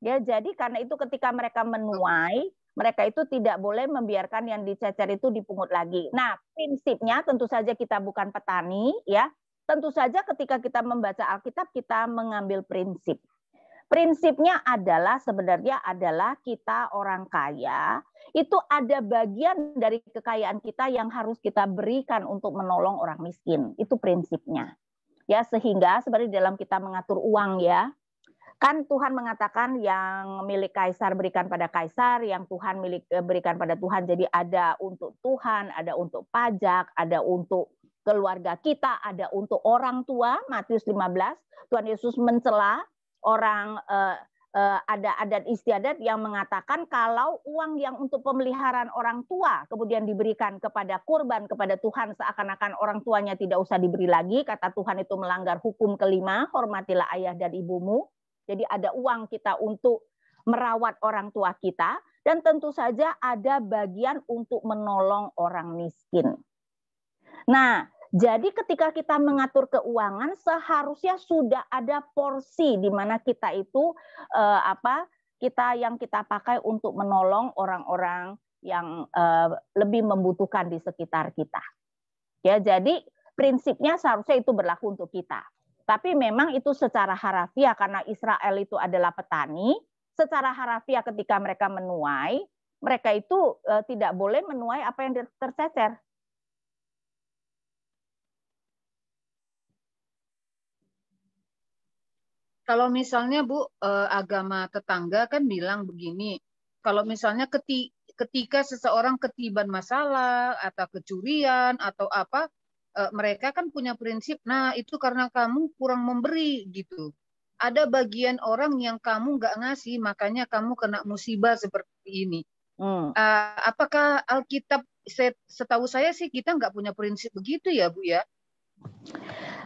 Ya, jadi karena itu ketika mereka menuai, mereka itu tidak boleh membiarkan yang dicecer itu dipungut lagi. Nah, prinsipnya tentu saja kita bukan petani, ya. Tentu saja ketika kita membaca Alkitab kita mengambil prinsip. Prinsipnya adalah sebenarnya adalah kita orang kaya, itu ada bagian dari kekayaan kita yang harus kita berikan untuk menolong orang miskin. Itu prinsipnya. Ya, sehingga sebenarnya dalam kita mengatur uang ya, kan Tuhan mengatakan yang milik kaisar berikan pada kaisar, yang Tuhan berikan pada Tuhan. Jadi ada untuk Tuhan, ada untuk pajak, ada untuk keluarga kita, ada untuk orang tua. Matius 15, Tuhan Yesus mencela orang, ada adat istiadat yang mengatakan kalau uang yang untuk pemeliharaan orang tua kemudian diberikan kepada kurban kepada Tuhan, seakan-akan orang tuanya tidak usah diberi lagi. Kata Tuhan itu melanggar hukum kelima, hormatilah ayah dan ibumu. Jadi ada uang kita untuk merawat orang tua kita, dan tentu saja ada bagian untuk menolong orang miskin. Nah, jadi ketika kita mengatur keuangan seharusnya sudah ada porsi di mana kita itu kita pakai untuk menolong orang-orang yang lebih membutuhkan di sekitar kita. Ya, jadi prinsipnya seharusnya itu berlaku untuk kita. Tapi memang itu secara harafiah karena Israel itu adalah petani, secara harafiah ketika mereka menuai, mereka itu tidak boleh menuai apa yang tercecer. Kalau misalnya Bu, agama tetangga kan bilang begini, kalau misalnya ketika seseorang ketiban masalah atau kecurian atau apa, mereka kan punya prinsip, nah itu karena kamu kurang memberi gitu. Ada bagian orang yang kamu nggak ngasih, makanya kamu kena musibah seperti ini. Apakah Alkitab, setahu saya sih kita nggak punya prinsip begitu ya Bu ya?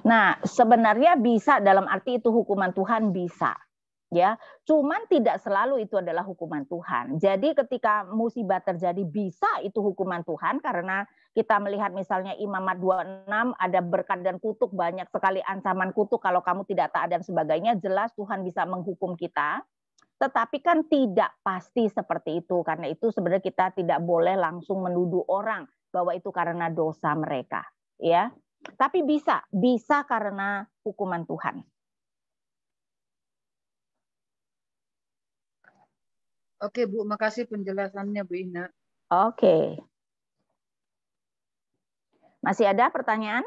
Nah, sebenarnya bisa, dalam arti itu hukuman Tuhan bisa. Ya, cuman tidak selalu itu adalah hukuman Tuhan. Jadi ketika musibah terjadi bisa itu hukuman Tuhan, karena kita melihat misalnya Imamat 26 ada berkat dan kutuk, banyak sekali ancaman kutuk kalau kamu tidak taat dan sebagainya, jelas Tuhan bisa menghukum kita. Tetapi kan tidak pasti seperti itu, karena itu sebenarnya kita tidak boleh langsung menuduh orang bahwa itu karena dosa mereka, ya. Tapi bisa karena hukuman Tuhan. Oke Bu, makasih penjelasannya Bu Ina. Oke. Masih ada pertanyaan?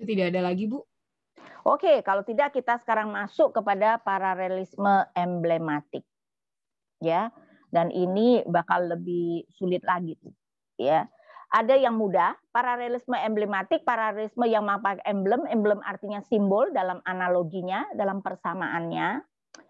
Tidak ada lagi Bu. Oke, kalau tidak kita sekarang masuk kepada paralelisme emblematik. Ya. Dan ini bakal lebih sulit lagi, ya. Ada yang mudah, paralelisme emblematik, paralelisme yang memakai emblem artinya simbol dalam analoginya, dalam persamaannya.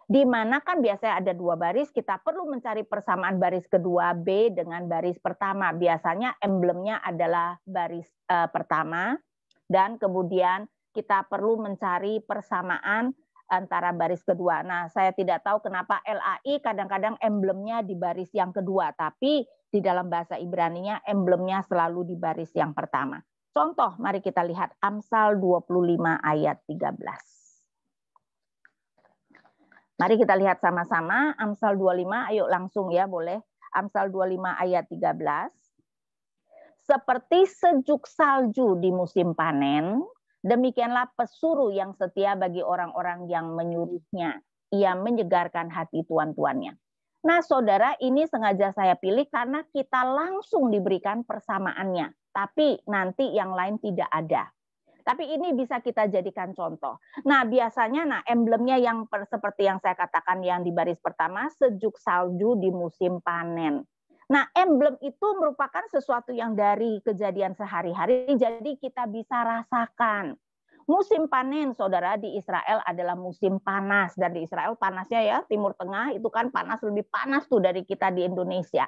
Di mana kan biasanya ada dua baris, kita perlu mencari persamaan baris kedua B dengan baris pertama. Biasanya emblemnya adalah baris pertama, dan kemudian kita perlu mencari persamaan antara baris kedua. Nah, saya tidak tahu kenapa LAI kadang-kadang emblemnya di baris yang kedua, tapi di dalam bahasa Ibraninya emblemnya selalu di baris yang pertama. Contoh, mari kita lihat Amsal 25 ayat 13. Mari kita lihat sama-sama Amsal 25, ayo langsung ya boleh. Amsal 25 ayat 13. Seperti sejuk salju di musim panen, demikianlah pesuruh yang setia bagi orang-orang yang menyuruhnya. Ia menyegarkan hati tuan-tuannya. Nah, saudara, ini sengaja saya pilih karena kita langsung diberikan persamaannya. Tapi nanti yang lain tidak ada. Tapi ini bisa kita jadikan contoh. Nah, biasanya emblemnya yang seperti yang saya katakan yang di baris pertama, sejuk salju di musim panen. Nah, emblem itu merupakan sesuatu yang dari kejadian sehari-hari, jadi kita bisa rasakan. Musim panen, saudara, di Israel adalah musim panas. Dan di Israel panasnya ya, Timur Tengah itu kan panas, lebih panas tuh dari kita di Indonesia.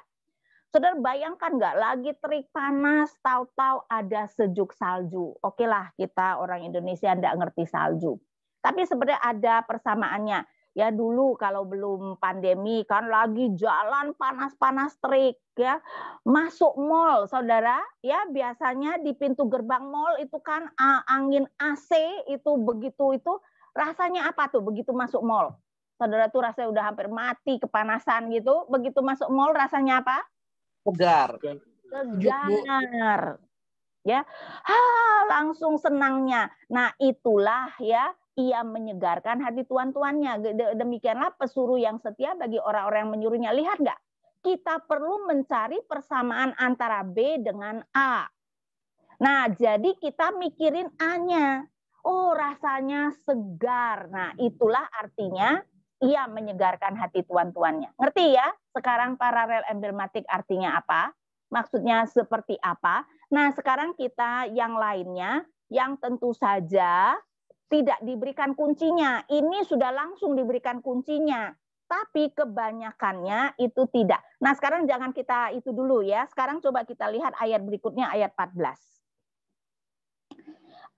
Saudara bayangkan nggak lagi terik panas, tahu-tahu ada sejuk salju. Oke lah, kita orang Indonesia nggak ngerti salju. Tapi sebenarnya ada persamaannya. Ya dulu kalau belum pandemi kan lagi jalan panas-panas terik ya. Masuk mall, saudara, ya biasanya di pintu gerbang mall itu kan angin AC itu begitu itu rasanya apa tuh begitu masuk mall? Saudara tuh rasanya udah hampir mati kepanasan gitu. Begitu masuk mall rasanya apa? Segar. Segar. Ya. Langsung senangnya. Nah, itulah ya ia menyegarkan hati tuan-tuannya. Demikianlah pesuruh yang setia bagi orang-orang yang menyuruhnya. Lihat nggak? Kita perlu mencari persamaan antara B dengan A. Nah, jadi kita mikirin A-nya. Oh, rasanya segar. Nah, itulah artinya ia menyegarkan hati tuan-tuannya. Ngerti ya? Sekarang paralel emblematik artinya apa? Maksudnya seperti apa? Nah, sekarang kita yang lainnya yang tentu saja tidak diberikan kuncinya. Ini sudah langsung diberikan kuncinya. Tapi kebanyakannya itu tidak. Nah, sekarang jangan kita itu dulu ya. Sekarang coba kita lihat ayat berikutnya, ayat 14.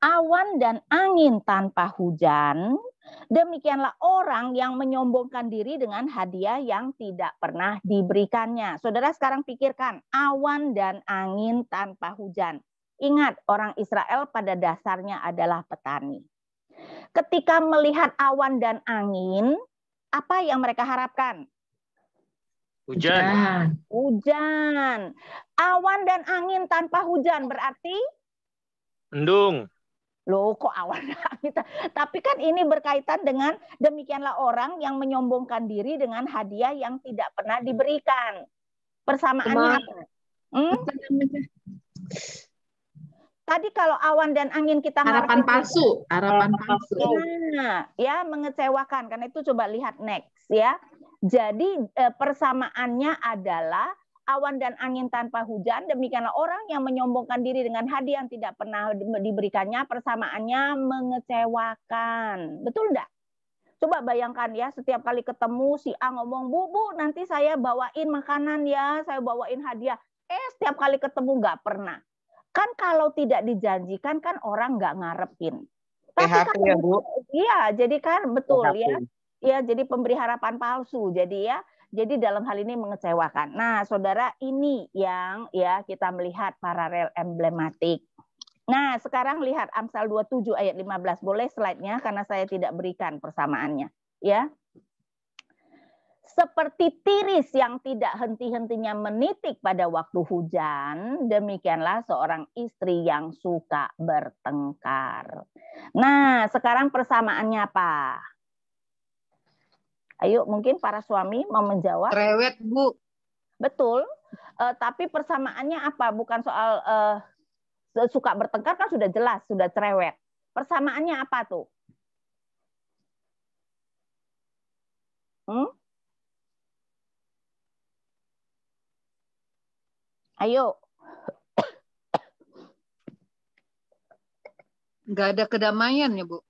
Awan dan angin tanpa hujan, demikianlah orang yang menyombongkan diri dengan hadiah yang tidak pernah diberikannya. Saudara sekarang pikirkan, awan dan angin tanpa hujan. Ingat, orang Israel pada dasarnya adalah petani. Ketika melihat awan dan angin, apa yang mereka harapkan? Hujan. Hujan. Awan dan angin tanpa hujan berarti? Mendung. Loh, kok awan dan angin? Tapi kan ini berkaitan dengan demikianlah orang yang menyombongkan diri dengan hadiah yang tidak pernah diberikan. Persamaannya apa? Tadi kalau awan dan angin kita harapan palsu, harapan palsu. Nah, ya mengecewakan. Karena itu coba lihat next ya. Jadi persamaannya adalah awan dan angin tanpa hujan, demikianlah orang yang menyombongkan diri dengan hadiah yang tidak pernah diberikannya, persamaannya mengecewakan. Betul enggak? Coba bayangkan ya, setiap kali ketemu si A ngomong, Bu, nanti saya bawain makanan ya, saya bawain hadiah. Setiap kali ketemu nggak pernah. Kan kalau tidak dijanjikan kan orang nggak ngarepin. Tapi kan, ya, Bu? Iya, jadi kan betul PHP. ya. Ya, jadi pemberi harapan palsu. Jadi ya, jadi dalam hal ini mengecewakan. Nah, saudara, ini yang ya kita melihat paralel emblematik. Nah, sekarang lihat Amsal 27 ayat 15. Boleh slide-nya karena saya tidak berikan persamaannya, ya. Seperti tiris yang tidak henti-hentinya menitik pada waktu hujan, demikianlah seorang istri yang suka bertengkar. Nah, sekarang persamaannya apa? Ayo, mungkin para suami mau menjawab. Cerewet, Bu. Betul, tapi persamaannya apa? Bukan soal suka bertengkar kan sudah jelas, sudah cerewet. Persamaannya apa tuh? Ayo. Nggak ada kedamaian ya, Bu.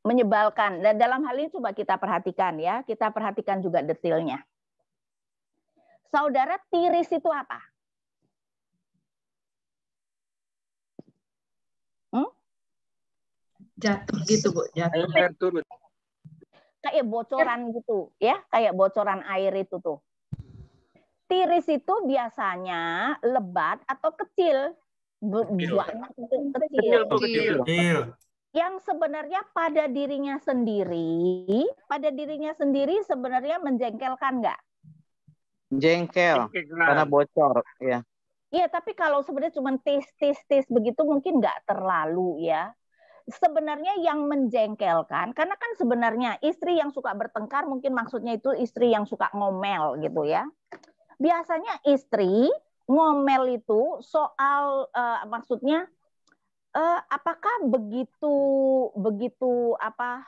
Menyebalkan. Dan dalam hal ini coba kita perhatikan ya. Kita perhatikan juga detailnya. Saudara, tiris itu apa? Jatuh gitu, Bu. Jatuh. Air turun. Kayak bocoran gitu ya. Kayak bocoran air itu tuh. Tiris itu biasanya lebat atau kecil. Kecil. Yang sebenarnya pada dirinya sendiri sebenarnya menjengkelkan nggak? Jengkel karena bocor, ya. Iya, tapi kalau sebenarnya cuma tis begitu mungkin nggak terlalu ya. Sebenarnya yang menjengkelkan, karena kan sebenarnya istri yang suka bertengkar mungkin maksudnya itu istri yang suka ngomel gitu ya. Biasanya istri ngomel itu soal maksudnya apakah begitu apa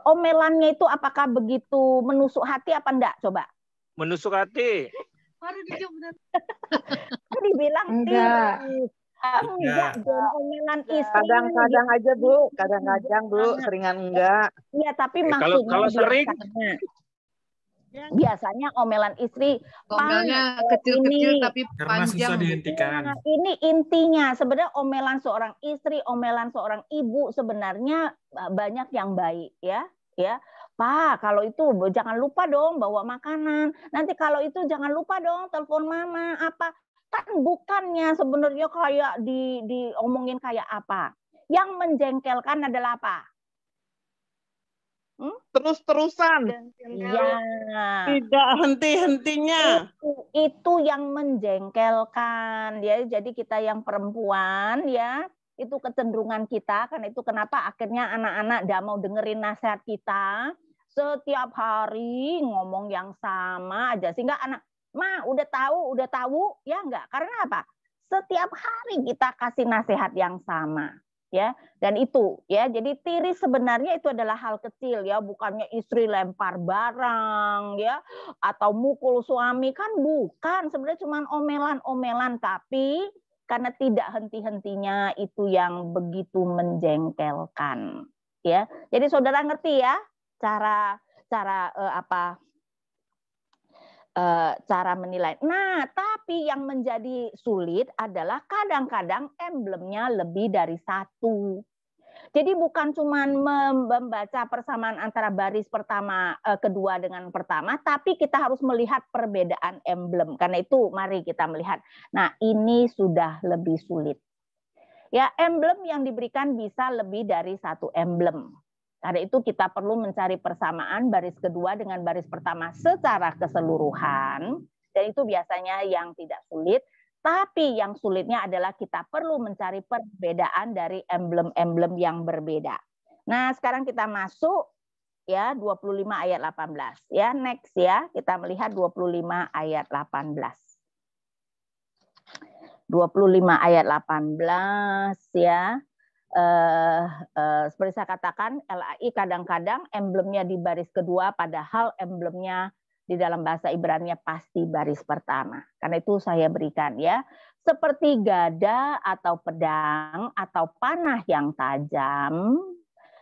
omelannya itu apakah begitu menusuk hati apa enggak? Coba. Menusuk hati. Baru dijawab. Dibilang Enggak. enggak dong, omelan istri. Kadang-kadang aja Bu, kadang-kadang Bu, seringan enggak. Iya, tapi Kalau maksudnya sering biasanya omelan istri Omelnya kecil-kecil tapi Karena susah panjang. dihentikan. Nah, ini intinya sebenarnya omelan seorang istri, omelan seorang ibu sebenarnya banyak yang baik ya. Pak, kalau itu jangan lupa dong bawa makanan. Nanti kalau itu jangan lupa dong telepon mama apa. Kan bukannya sebenarnya kayak diomongin kayak apa. Yang menjengkelkan adalah apa? Terus-terusan. Ya. Tidak henti-hentinya. Itu yang menjengkelkan ya. Jadi kita yang perempuan ya, itu kecenderungan kita, karena itu kenapa akhirnya anak-anak tidak mau dengerin nasihat kita. Setiap hari ngomong yang sama aja sehingga anak, "Ma, udah tahu ya enggak?" Karena apa? Setiap hari kita kasih nasihat yang sama. Ya, dan itu ya, jadi tiris sebenarnya itu adalah hal kecil ya, bukannya istri lempar barang ya atau mukul suami, kan bukan, sebenarnya cuma omelan-omelan, tapi karena tidak henti-hentinya itu yang begitu menjengkelkan ya. Jadi saudara ngerti ya cara menilai. Nah, tapi yang menjadi sulit adalah kadang-kadang emblemnya lebih dari satu. Jadi bukan cuma membaca persamaan antara baris pertama, kedua dengan pertama, tapi kita harus melihat perbedaan emblem. Karena itu mari kita melihat. Nah, ini sudah lebih sulit. Ya, emblem yang diberikan bisa lebih dari satu emblem. Karena itu kita perlu mencari persamaan baris kedua dengan baris pertama secara keseluruhan. Dan itu biasanya yang tidak sulit. Tapi yang sulitnya adalah kita perlu mencari perbedaan dari emblem-emblem yang berbeda. Nah, sekarang kita masuk ya 25 ayat 18. Ya, next ya. Kita melihat 25 ayat 18. 25 ayat 18 ya. Seperti saya katakan, LAI kadang-kadang emblemnya di baris kedua, padahal emblemnya di dalam bahasa Ibrani pasti baris pertama. Karena itu saya berikan ya, seperti gada atau pedang atau panah yang tajam,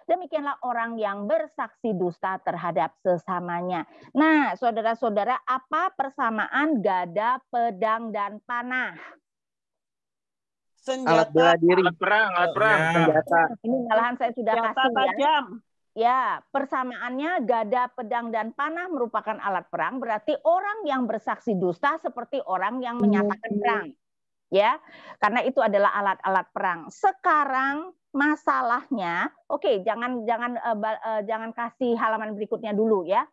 demikianlah orang yang bersaksi dusta terhadap sesamanya. Nah, saudara-saudara, apa persamaan gada, pedang, dan panah? Senjata. Alat bela diri. Alat perang. Senjata. Ini malahan saya sudah kasih tajam. Ya, persamaannya gada, pedang, dan panah merupakan alat perang. Berarti orang yang bersaksi dusta seperti orang yang menyatakan perang. Ya, karena itu adalah alat-alat perang. Sekarang masalahnya, oke, jangan kasih halaman berikutnya dulu ya.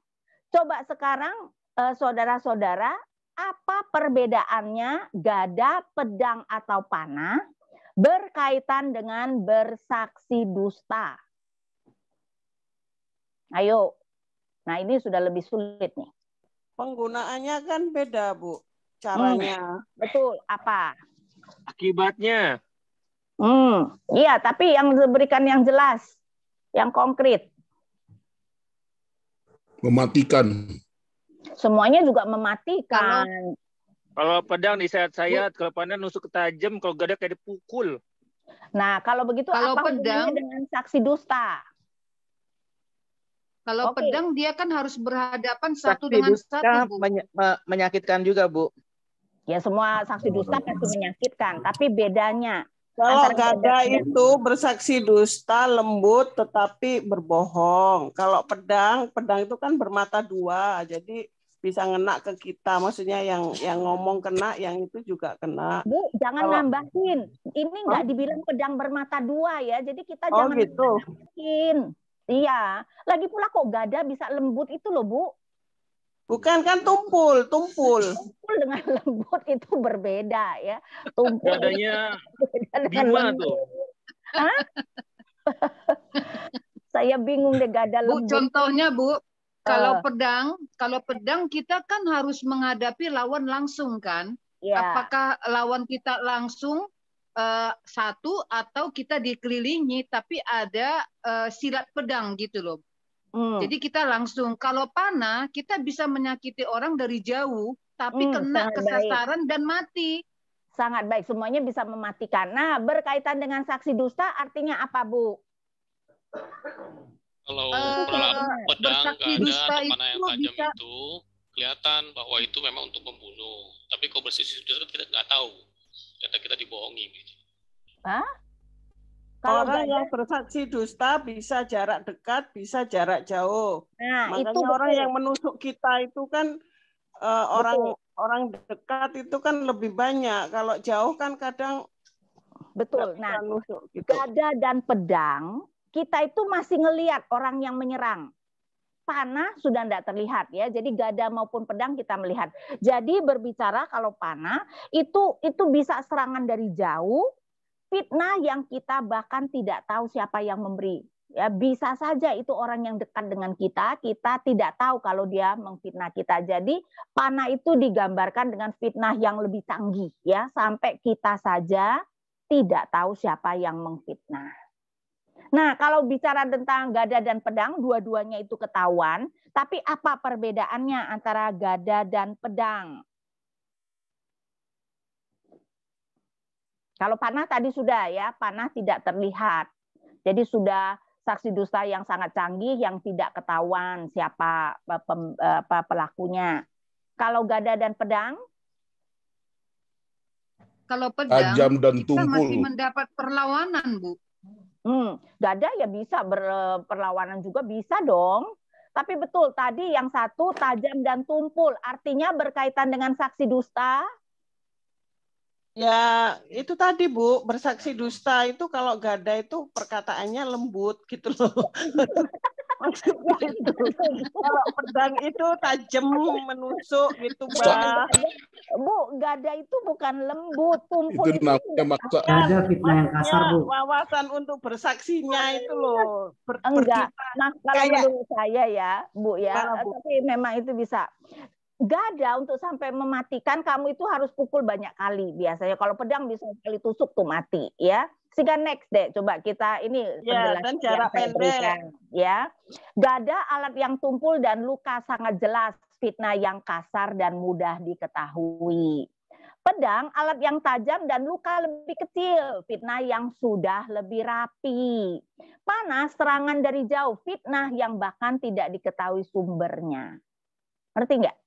Coba sekarang saudara-saudara, apa perbedaannya gada, pedang, atau panah berkaitan dengan bersaksi dusta? Ayo. Nah, ini sudah lebih sulit nih. Penggunaannya kan beda, Bu. Caranya. Betul. Apa? Akibatnya. Iya, tapi yang diberikan yang jelas, yang konkret. Mematikan. Semuanya juga mematikan. Kalau pedang disayat-sayat, kalau panah nusuk tajam, kalau gada kayak dipukul. Nah, kalau begitu Kalau apa pedang hubungannya dengan saksi dusta? Kalau pedang dia kan harus berhadapan satu Saksi dengan dusta satu, Bu. menyakitkan juga, Bu. Ya, semua saksi dusta pasti menyakitkan, tapi bedanya Kalau gada itu bersaksi dusta, lembut, tetapi berbohong. Kalau pedang itu kan bermata dua, jadi bisa ngena ke kita. Maksudnya yang ngomong kena, yang itu juga kena. Bu, jangan nambahin. Ini nggak dibilang pedang bermata dua ya, jadi kita jangan nambahin. Iya. Lagi pula kok gada bisa lembut itu loh, Bu. Bukan kan tumpul. Tumpul dengan lembut itu berbeda ya. Tumpul Gadanya berbeda dengan Bima lembut. tuh. Hah? Saya bingung deh gada Bu, lembut. contohnya Bu, kalau pedang kita kan harus menghadapi lawan langsung kan? Ya. Apakah lawan kita langsung satu atau kita dikelilingi tapi ada silat pedang gitu loh. Jadi kita langsung. Kalau panah kita bisa menyakiti orang dari jauh tapi kena kesasaran dan mati. Sangat baik, semuanya bisa mematikan. Nah, berkaitan dengan saksi dusta artinya apa, Bu? Kalau pedang, bersaksi gada, dusta atau panah yang itu tajam bisa itu kelihatan bahwa itu memang untuk membunuh. Tapi kalau bersaksi dusta kita nggak tahu. Ternyata kita dibohongi. Gitu. Hah? Kalau orang yang bersaksi dusta bisa jarak dekat, bisa jarak jauh. Nah, makanya itu orang betul. yang menusuk kita itu kan orang dekat itu kan lebih banyak. Kalau jauh kan kadang betul. Nah, nusuk gitu. gada dan pedang kita itu masih ngelihat orang yang menyerang. Panah sudah tidak terlihat ya. Jadi gada maupun pedang kita melihat. Jadi berbicara kalau panah itu bisa serangan dari jauh. Fitnah yang kita bahkan tidak tahu siapa yang memberi. Ya, bisa saja itu orang yang dekat dengan kita tidak tahu kalau dia mengfitnah kita. Jadi panah itu digambarkan dengan fitnah yang lebih canggih ya, sampai kita saja tidak tahu siapa yang mengfitnah. Nah, kalau bicara tentang gada dan pedang, dua-duanya itu ketahuan, tapi apa perbedaannya antara gada dan pedang? Kalau panah tadi sudah ya, panah tidak terlihat. Jadi sudah saksi dusta yang sangat canggih yang tidak ketahuan siapa pelakunya. Kalau gada dan pedang? Kalau pedang tajam dan kita tumpul. masih mendapat perlawanan, Bu. Gada ya bisa perlawanan juga bisa dong. Tapi betul tadi yang satu tajam dan tumpul, artinya berkaitan dengan saksi dusta. Ya, itu tadi Bu, bersaksi dusta itu kalau gada itu perkataannya lembut gitu loh. Maksudnya itu. Kalau pedang itu tajam menusuk gitu, Mbak. Bu, gada itu bukan lembut, tumpul itu namanya maksa. Ada fitnah yang kasar, Bu. Wawasan untuk bersaksinya itu loh. Enggak. Nah, kalau menurut saya ya, Bu ya, tapi memang itu bisa. Gada untuk sampai mematikan kamu itu harus pukul banyak kali biasanya. Kalau pedang bisa sekali tusuk tuh mati ya. Sehingga next deh, coba kita ini dan jarak pendek ya. Gada alat yang tumpul dan luka sangat jelas, fitnah yang kasar dan mudah diketahui. Pedang alat yang tajam dan luka lebih kecil, fitnah yang sudah lebih rapi. Panah serangan dari jauh, fitnah yang bahkan tidak diketahui sumbernya. Ngerti nggak?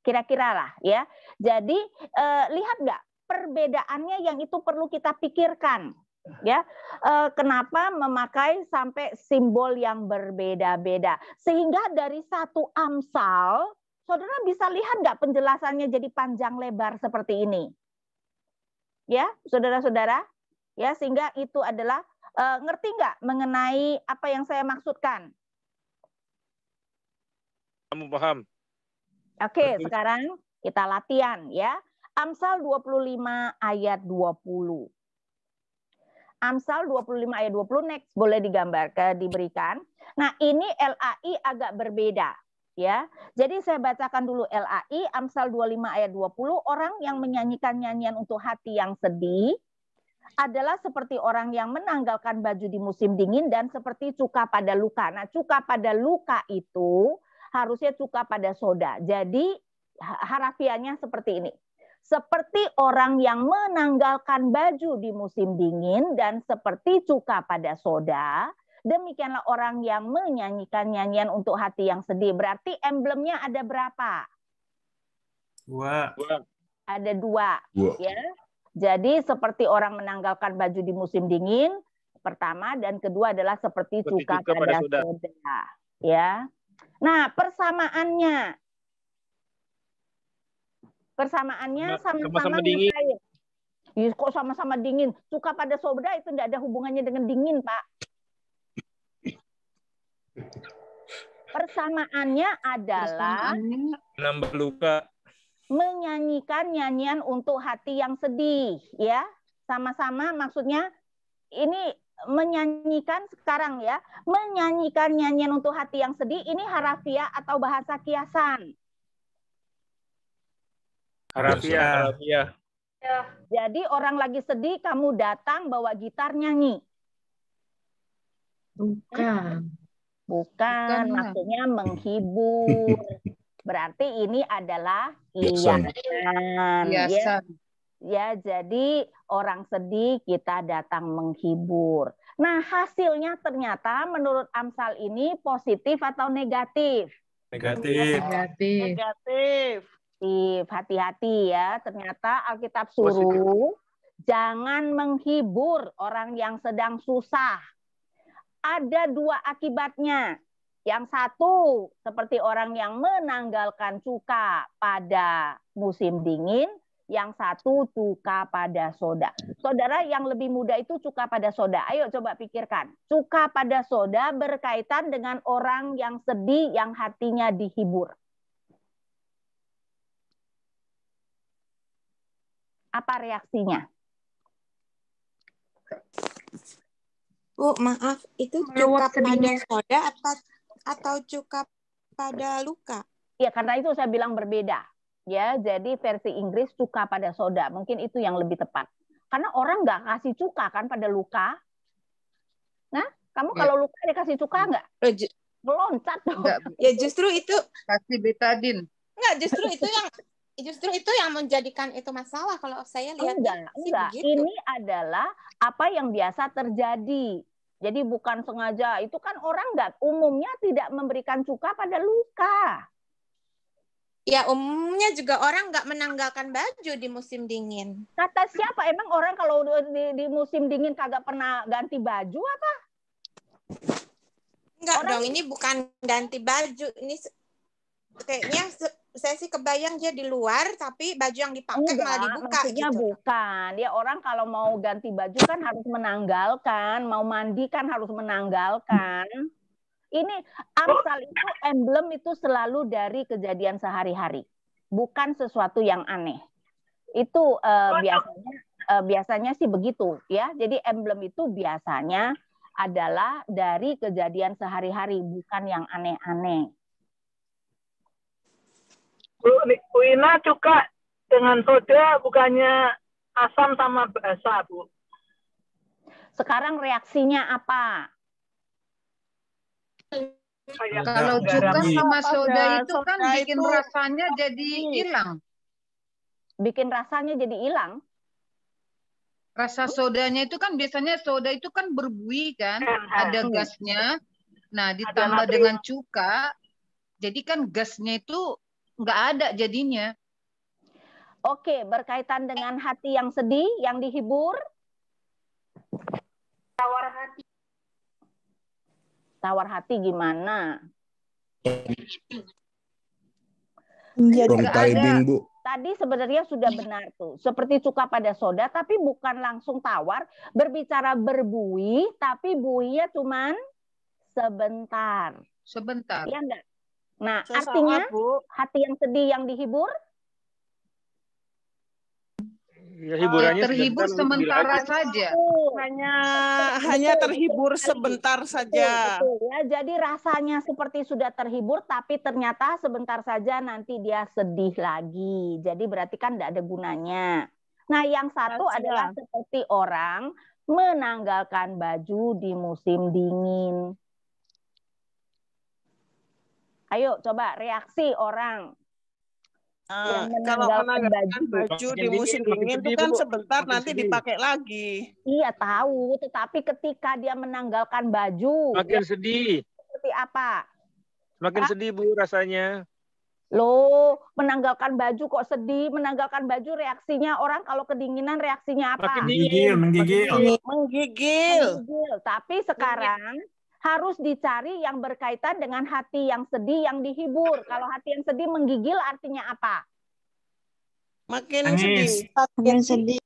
Kira-kira lah ya. Jadi lihat nggak perbedaannya yang itu perlu kita pikirkan ya. Kenapa memakai sampai simbol yang berbeda-beda sehingga dari satu Amsal saudara bisa lihat nggak penjelasannya jadi panjang lebar seperti ini ya saudara-saudara ya, sehingga itu adalah ngerti nggak mengenai apa yang saya maksudkan? Kamu paham? Oke, sekarang kita latihan ya. Amsal 25 ayat 20. Amsal 25 ayat 20 next boleh diberikan. Nah, ini LAI agak berbeda ya. Jadi saya bacakan dulu LAI Amsal 25 ayat 20, orang yang menyanyikan nyanyian untuk hati yang sedih adalah seperti orang yang menanggalkan baju di musim dingin dan seperti cuka pada luka. Nah, cuka pada luka itu harusnya cuka pada soda. Jadi harafiannya seperti ini. Seperti orang yang menanggalkan baju di musim dingin dan seperti cuka pada soda, demikianlah orang yang menyanyikan nyanyian untuk hati yang sedih. Berarti emblemnya ada berapa? Dua. Ada dua. Ya. Jadi seperti orang menanggalkan baju di musim dingin, pertama, dan kedua adalah seperti cuka pada soda. Ya. Nah, persamaannya sama-sama dingin. Kok sama-sama dingin? Cuka pada soda itu tidak ada hubungannya dengan dingin, Pak. Persamaannya adalah Nambah luka. menyanyikan nyanyian untuk hati yang sedih, ya. Sama-sama maksudnya ini menyanyikan sekarang ya, menyanyikan nyanyian untuk hati yang sedih ini harafiah atau bahasa kiasan. Harafiah. Jadi orang lagi sedih, kamu datang bawa gitar nyanyi. Bukan, maksudnya menghibur. Berarti ini adalah hiasan. Ya, jadi orang sedih kita datang menghibur. Nah, hasilnya ternyata menurut Amsal ini positif atau negatif? Negatif. Hati-hati ya. Ternyata Alkitab suruh jangan menghibur orang yang sedang susah. Ada dua akibatnya. Yang satu, seperti orang yang menanggalkan cuka pada musim dingin. Yang satu, cuka pada soda. Saudara, yang lebih muda itu cuka pada soda. Ayo coba pikirkan. Cuka pada soda berkaitan dengan orang yang sedih, yang hatinya dihibur. Apa reaksinya? Bu, maaf, itu cuka pada soda atau cuka pada luka? Ya, karena itu saya bilang berbeda. Ya, jadi versi Inggris cuka pada soda. Mungkin itu yang lebih tepat. Karena orang nggak kasih cuka kan pada luka. Nah, kamu kalau luka dikasih cuka nggak? Meloncat dong. Ya justru itu. Kasih betadin. Enggak, justru itu yang menjadikan itu masalah kalau saya lihat. Enggak. Ini adalah apa yang biasa terjadi. Jadi bukan sengaja. Itu kan orang umumnya tidak memberikan cuka pada luka. Ya, umumnya juga orang nggak menanggalkan baju di musim dingin. Kata siapa? Emang orang kalau di musim dingin kagak pernah ganti baju apa? Enggak dong, ini bukan ganti baju. Ini kayaknya saya sih kebayang dia di luar, tapi baju yang dipakai malah dibuka maksudnya gitu. Bukan. Dia orang kalau mau ganti baju kan harus menanggalkan, mau mandi kan harus menanggalkan. Ini Amsal itu emblem itu selalu dari kejadian sehari-hari, bukan sesuatu yang aneh. Itu biasanya sih begitu ya. Jadi emblem itu biasanya adalah dari kejadian sehari-hari, bukan yang aneh-aneh. Bu Ina, cuka dengan soda bukannya asam sama basa, Bu? Sekarang reaksinya apa? Kalau cuka sama soda itu kan bikin rasanya jadi hilang. Bikin rasanya jadi hilang? Rasa sodanya itu kan biasanya soda itu kan berbuih kan, ada gasnya. Nah, ditambah dengan cuka, jadi kan gasnya itu nggak ada jadinya. Oke, berkaitan dengan hati yang sedih, yang dihibur. Tawar hati. Tawar hati gimana? Bu. Tadi sebenarnya sudah benar tuh. Seperti cuka pada soda, tapi bukan langsung tawar. Berbicara berbuih, tapi buihnya cuman sebentar. Sebentar. Iya enggak? Nah, artinya hati yang sedih, yang dihibur? Ya, hiburannya terhibur sementara saja. Hanya terhibur sebentar saja. Betul, ya. Jadi rasanya seperti sudah terhibur, tapi ternyata sebentar saja nanti dia sedih lagi. Jadi berarti kan tidak ada gunanya. Nah, yang satu adalah seperti orang menanggalkan baju di musim dingin. Ayo coba reaksi orang. Kalau menanggalkan baju di musim dingin itu kan sebentar nanti dipakai lagi. Iya tahu, tetapi ketika dia menanggalkan baju, makin sedih. Seperti apa? Makin sedih Bu rasanya. Loh, menanggalkan baju kok sedih? Menanggalkan baju reaksinya orang kalau kedinginan reaksinya apa? Menggigil. Tapi sekarang harus dicari yang berkaitan dengan hati yang sedih, yang dihibur. Kalau hati yang sedih menggigil artinya apa? Makin sedih.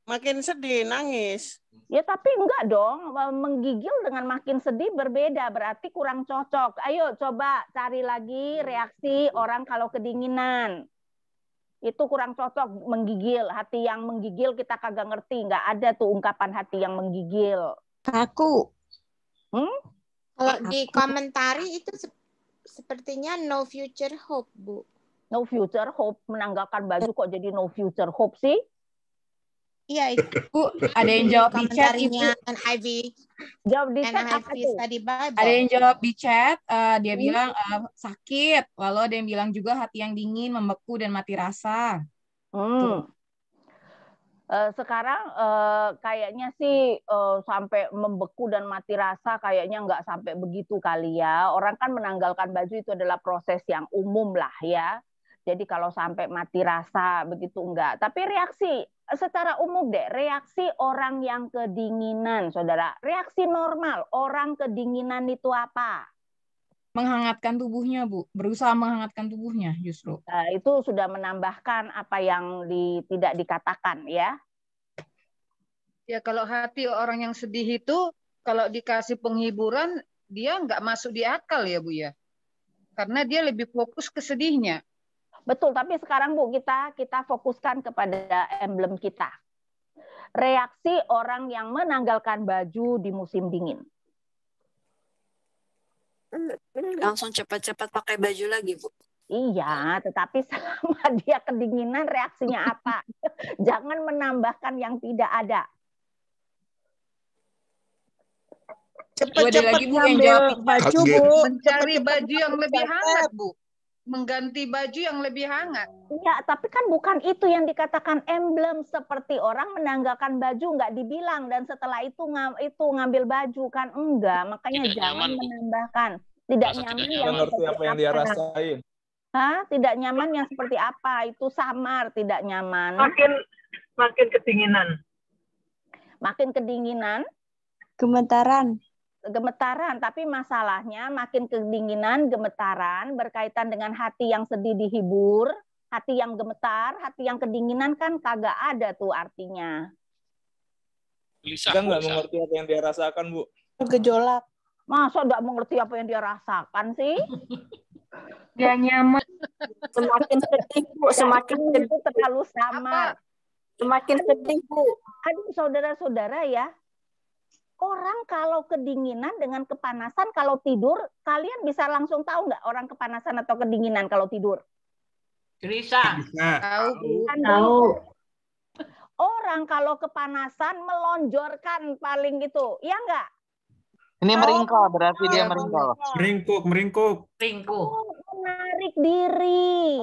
Makin sedih, nangis. Ya tapi enggak dong, menggigil dengan makin sedih berbeda, berarti kurang cocok. Ayo coba cari lagi reaksi orang kalau kedinginan. Itu kurang cocok, menggigil. Hati yang menggigil kita kagak ngerti, nggak ada tuh ungkapan hati yang menggigil. Aku. Kalau di komentari itu sepertinya no future hope, Bu. No future hope, menanggalkan baju kok jadi no future hope sih? Iya, itu. Bu, ada yang jawab di chat, Ibu. Ivy. Jawab di chat apa tuh? Ada yang jawab di chat, dia bilang sakit. Lalu ada yang bilang juga hati yang dingin, membeku, dan mati rasa. Sekarang kayaknya sih sampai membeku dan mati rasa kayaknya nggak sampai begitu kali ya. Orang kan menanggalkan baju itu adalah proses yang umum lah ya. Jadi kalau sampai mati rasa begitu enggak. Tapi reaksi secara umum deh, reaksi orang yang kedinginan, saudara. Reaksi normal orang kedinginan itu apa? Menghangatkan tubuhnya, Bu. Berusaha menghangatkan tubuhnya justru. Nah, itu sudah menambahkan apa yang tidak dikatakan ya. Ya kalau hati orang yang sedih itu kalau dikasih penghiburan dia nggak masuk di akal ya Bu ya. Karena dia lebih fokus ke sedihnya. Betul, tapi sekarang Bu kita fokuskan kepada emblem kita. Reaksi orang yang menanggalkan baju di musim dingin. Langsung cepat-cepat pakai baju lagi, Bu. Iya, tetapi selama dia kedinginan reaksinya apa? Jangan menambahkan yang tidak ada. Cepat-cepat ngambil baju, Bu. Mencari baju yang lebih hangat, Bu. Mengganti baju yang lebih hangat. Iya, tapi kan bukan itu yang dikatakan emblem, seperti orang menanggalkan baju nggak dibilang dan setelah itu ngambil baju kan enggak, makanya tidak jangan nyaman, menambahkan tidak nyaman yang ngerti apa yang dia rasain. Hah? Tidak nyaman yang seperti apa? Itu samar, tidak nyaman. Makin kedinginan. Makin kedinginan. Gemetaran, tapi masalahnya makin kedinginan, gemetaran berkaitan dengan hati yang sedih dihibur, hati yang gemetar, hati yang kedinginan kan kagak ada tuh artinya. Kita nggak mengerti apa yang dia rasakan, Bu. Gejolak. Masa nggak mengerti apa yang dia rasakan sih? Dia nyaman. Semakin sedih, Bu. Semakin sedih. Itu terlalu samar. Semakin sedih, Bu. Aduh, saudara-saudara ya. Orang kalau kedinginan dengan kepanasan kalau tidur, kalian bisa langsung tahu nggak orang kepanasan atau kedinginan kalau tidur? Gelisah. Tahu. Orang kalau kepanasan melonjorkan paling gitu, ya nggak? Ini meringkal, berarti dia meringkal. Meringkuk. Menarik diri.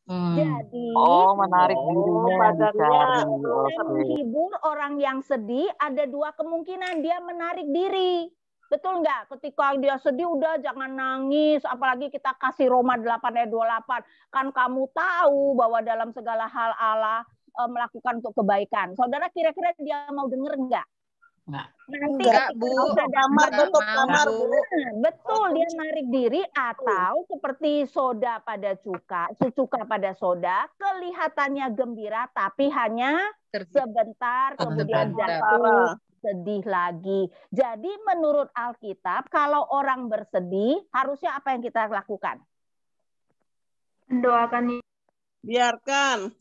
Jadi menarik dirinya dicari. Menghibur orang yang sedih ada dua kemungkinan, dia menarik diri. Betul nggak? Ketika dia sedih udah jangan nangis, apalagi kita kasih Roma 8 ayat 28. Kan kamu tahu bahwa dalam segala hal Allah melakukan untuk kebaikan. Saudara kira-kira dia mau denger nggak? Nanti enggak, Bu. Betul, dia narik diri atau seperti soda pada cuka pada soda, kelihatannya gembira tapi hanya sebentar kemudian jatuh sedih lagi. Jadi menurut Alkitab kalau orang bersedih harusnya apa yang kita lakukan? Mendoakan. Biarkan.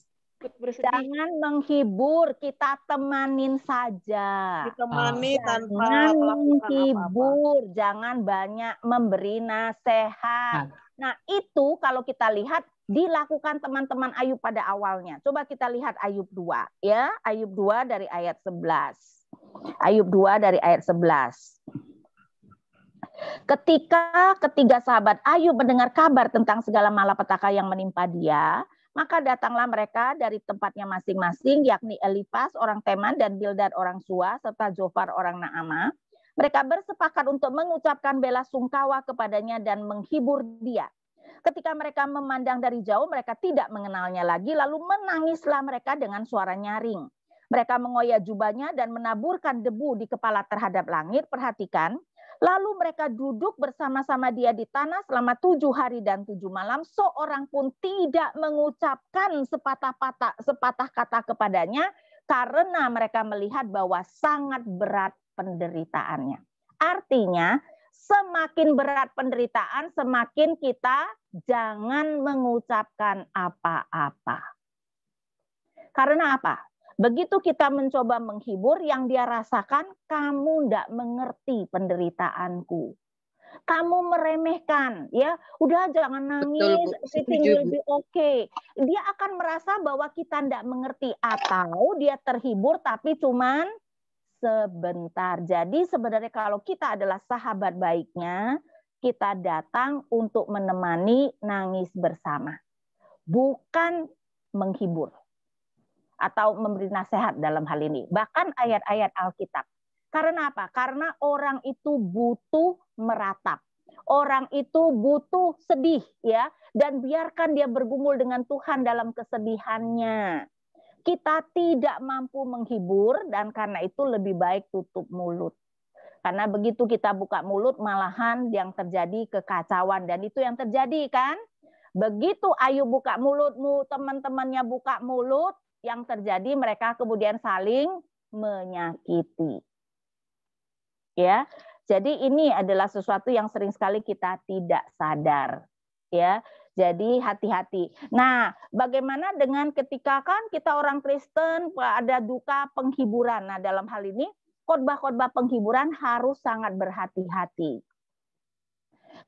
Jangan menghibur, kita temanin saja. Ditemani tanpa jangan melakukan menghibur, jangan banyak memberi nasihat. Nah, itu kalau kita lihat dilakukan teman-teman Ayub pada awalnya. Coba kita lihat Ayub 2 ya, Ayub 2 dari ayat 11. Ayub 2 dari ayat 11. Ketika ketiga sahabat Ayub mendengar kabar tentang segala malapetaka yang menimpa dia, maka datanglah mereka dari tempatnya masing-masing, yakni Elifas orang Teman dan Bildad orang Sua, serta Zofar orang Naamah. Mereka bersepakat untuk mengucapkan bela sungkawa kepadanya dan menghibur dia. Ketika mereka memandang dari jauh, mereka tidak mengenalnya lagi, lalu menangislah mereka dengan suara nyaring. Mereka mengoyak jubahnya dan menaburkan debu di kepala terhadap langit. Perhatikan. Lalu mereka duduk bersama-sama dia di tanah selama 7 hari dan 7 malam. Seorang pun tidak mengucapkan sepatah kata kepadanya karena mereka melihat bahwa sangat berat penderitaannya. Artinya, semakin berat penderitaan, semakin kita jangan mengucapkan apa-apa. Karena apa? Begitu kita mencoba menghibur, yang dia rasakan, kamu tidak mengerti penderitaanku. Kamu meremehkan, ya, udah jangan nangis, everything will be okay. Dia akan merasa bahwa kita tidak mengerti, atau dia terhibur tapi cuman sebentar. Jadi sebenarnya kalau kita adalah sahabat baiknya, kita datang untuk menemani nangis bersama, bukan menghibur atau memberi nasihat dalam hal ini. Bahkan ayat-ayat Alkitab. Karena apa? Karena orang itu butuh meratap. Orang itu butuh sedih, ya, dan biarkan dia bergumul dengan Tuhan dalam kesedihannya. Kita tidak mampu menghibur, dan karena itu lebih baik tutup mulut. Karena begitu kita buka mulut, malahan yang terjadi kekacauan, dan itu yang terjadi kan? Begitu Ayu buka mulutmu, teman-temannya buka mulut, yang terjadi mereka kemudian saling menyakiti. Ya, jadi ini adalah sesuatu yang sering sekali kita tidak sadar. Ya, jadi hati-hati. Nah, bagaimana dengan ketika kan kita orang Kristen ada duka penghiburan. Nah, dalam hal ini khotbah-khotbah penghiburan harus sangat berhati-hati.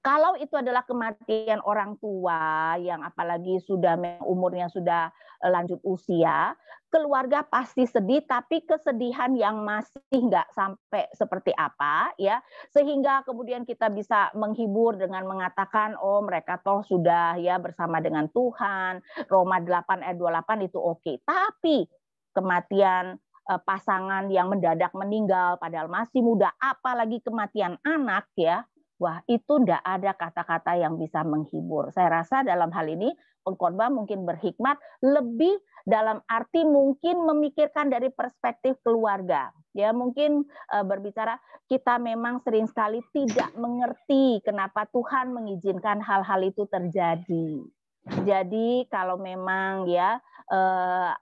Kalau itu adalah kematian orang tua yang apalagi sudah umurnya sudah lanjut usia, keluarga pasti sedih, tapi kesedihan yang masih nggak sampai seperti apa, ya, sehingga kemudian kita bisa menghibur dengan mengatakan, oh mereka toh sudah ya bersama dengan Tuhan, Roma 8 ayat 28 itu oke. Tapi kematian pasangan yang mendadak meninggal padahal masih muda, apalagi kematian anak, ya, wah, itu tidak ada kata-kata yang bisa menghibur. Saya rasa dalam hal ini pengkhotbah mungkin berhikmat lebih dalam arti mungkin memikirkan dari perspektif keluarga. Ya, mungkin berbicara kita memang sering sekali tidak mengerti kenapa Tuhan mengizinkan hal-hal itu terjadi. Jadi kalau memang ya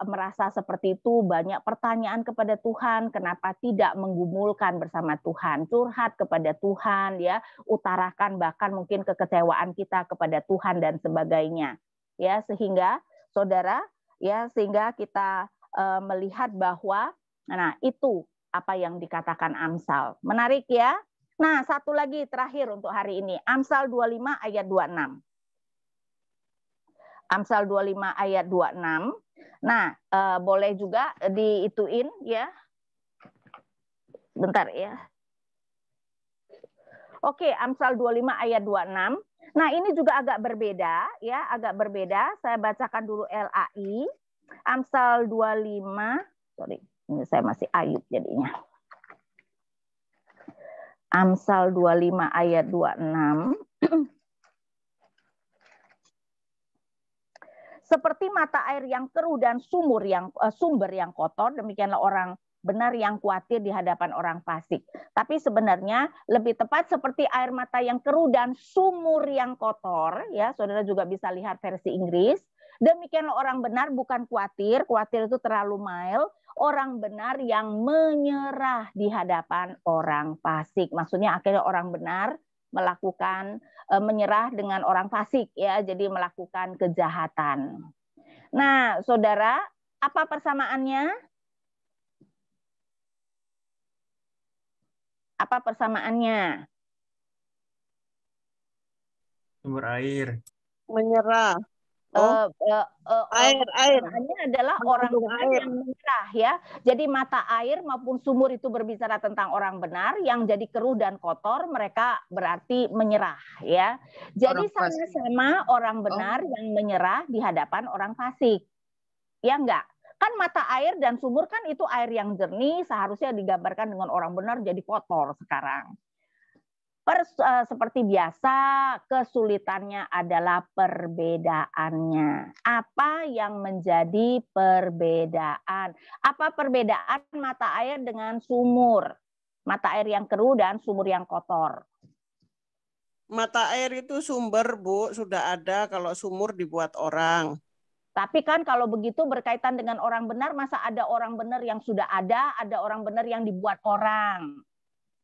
merasa seperti itu, banyak pertanyaan kepada Tuhan, kenapa tidak menggumulkan bersama Tuhan, curhat kepada Tuhan, ya, utarakan bahkan mungkin kekecewaan kita kepada Tuhan dan sebagainya, ya, sehingga saudara, ya, sehingga kita melihat bahwa, nah itu apa yang dikatakan Amsal, menarik ya. Nah, satu lagi terakhir untuk hari ini, Amsal 25 ayat 26. Amsal 25 ayat 26. Nah, boleh juga diituin ya. Bentar ya. Oke, Amsal 25 ayat 26. Nah, ini juga agak berbeda ya, agak berbeda. Saya bacakan dulu LAI. Amsal 25, sorry, ini saya masih Ayub jadinya. Amsal 25 ayat 26. Seperti mata air yang keruh dan sumber yang kotor, demikianlah orang benar yang khawatir di hadapan orang fasik. Tapi sebenarnya lebih tepat seperti air mata yang keruh dan sumur yang kotor, ya, saudara juga bisa lihat versi Inggris. Demikianlah orang benar bukan khawatir itu terlalu mild, orang benar yang menyerah di hadapan orang fasik. Maksudnya akhirnya orang benar melakukan menyerah dengan orang fasik, ya, jadi melakukan kejahatan. Nah, saudara, apa persamaannya? Apa persamaannya? Sumber air. Menyerah. Air adalah orang benar yang menyerah, ya. Jadi mata air maupun sumur itu berbicara tentang orang benar, yang jadi keruh dan kotor mereka berarti menyerah, ya. Jadi sama-sama orang benar yang menyerah di hadapan orang fasik. Ya enggak? Kan mata air dan sumur kan itu air yang jernih, seharusnya digambarkan dengan orang benar jadi kotor sekarang. Seperti biasa, kesulitannya adalah perbedaannya. Apa yang menjadi perbedaan? Apa perbedaan mata air dengan sumur? Mata air yang keruh dan sumur yang kotor. Mata air itu sumber, Bu, sudah ada. Kalau sumur dibuat orang. Tapi kan kalau begitu berkaitan dengan orang benar, masa ada orang benar yang sudah ada orang benar yang dibuat orang.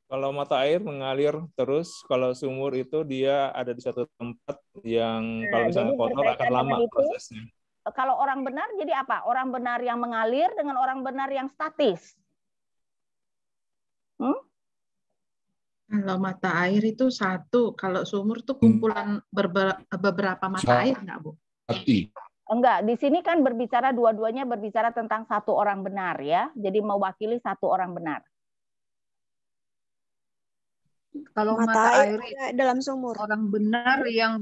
Kalau mata air mengalir terus, kalau sumur itu dia ada di satu tempat yang kalau misalnya kotor akan lama prosesnya. Kalau orang benar jadi apa? Orang benar yang mengalir dengan orang benar yang statis. Kalau mata air itu satu, kalau sumur itu kumpulan beberapa mata air, enggak, Bu? Enggak, di sini kan berbicara dua-duanya berbicara tentang satu orang benar ya. Jadi mewakili satu orang benar. Kalau mata air dalam sumur, orang benar yang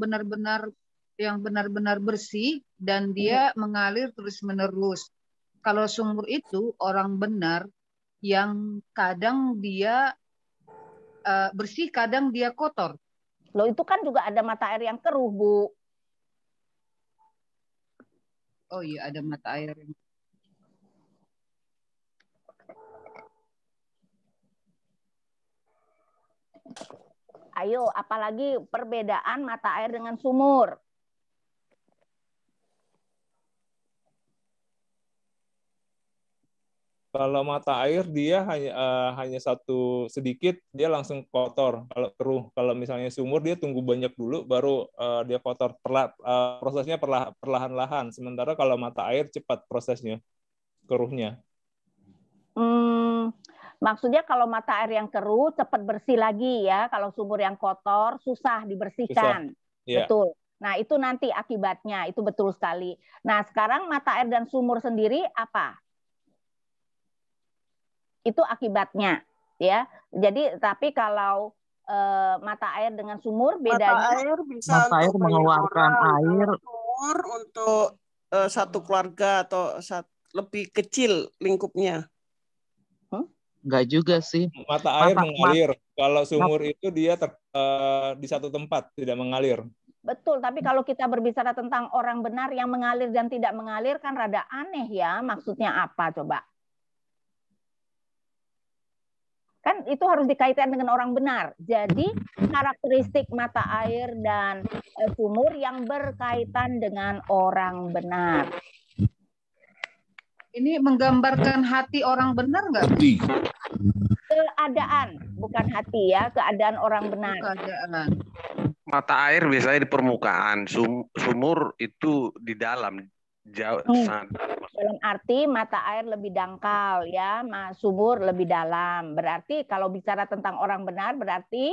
benar-benar bersih dan dia mengalir terus-menerus. Kalau sumur itu orang benar yang kadang dia bersih, kadang dia kotor. Loh, itu kan juga ada mata air yang keruh, Bu. Oh iya, ada mata air. Ayo, apalagi perbedaan mata air dengan sumur. Kalau mata air dia hanya satu sedikit dia langsung kotor. Kalau keruh, kalau misalnya sumur dia tunggu banyak dulu baru dia kotor. Prosesnya perlahan-lahan. Sementara kalau mata air cepat prosesnya keruhnya. Maksudnya kalau mata air yang keruh cepat bersih lagi ya. Kalau sumur yang kotor susah dibersihkan. Susah. Yeah. Betul. Nah itu nanti akibatnya itu betul sekali. Nah sekarang mata air dan sumur sendiri apa? Itu akibatnya ya. Jadi tapi kalau mata air dengan sumur bedanya mata air bisa mata air mengeluarkan air sumur untuk satu keluarga atau lebih kecil lingkupnya. Enggak juga sih. Mata air mengalir. Kalau sumur itu dia di satu tempat tidak mengalir. Betul, tapi kalau kita berbicara tentang orang benar yang mengalir dan tidak mengalir kan rada aneh ya. Maksudnya apa coba? Kan itu harus dikaitkan dengan orang benar. Jadi karakteristik mata air dan sumur yang berkaitan dengan orang benar. Ini menggambarkan hati orang benar nggak? Keadaan, bukan hati ya. Keadaan orang benar. Keadaan. Mata air biasanya di permukaan, sumur itu di dalam. Jauh, dalam arti mata air lebih dangkal ya, sumur lebih dalam. Berarti kalau bicara tentang orang benar berarti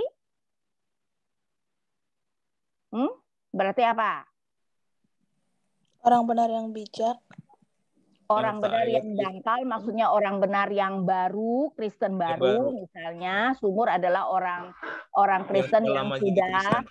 berarti apa? Orang benar yang bijak. Orang benar yang dangkal maksudnya orang benar yang baru, Kristen baru misalnya. Sumur adalah orang Kristen yang sudah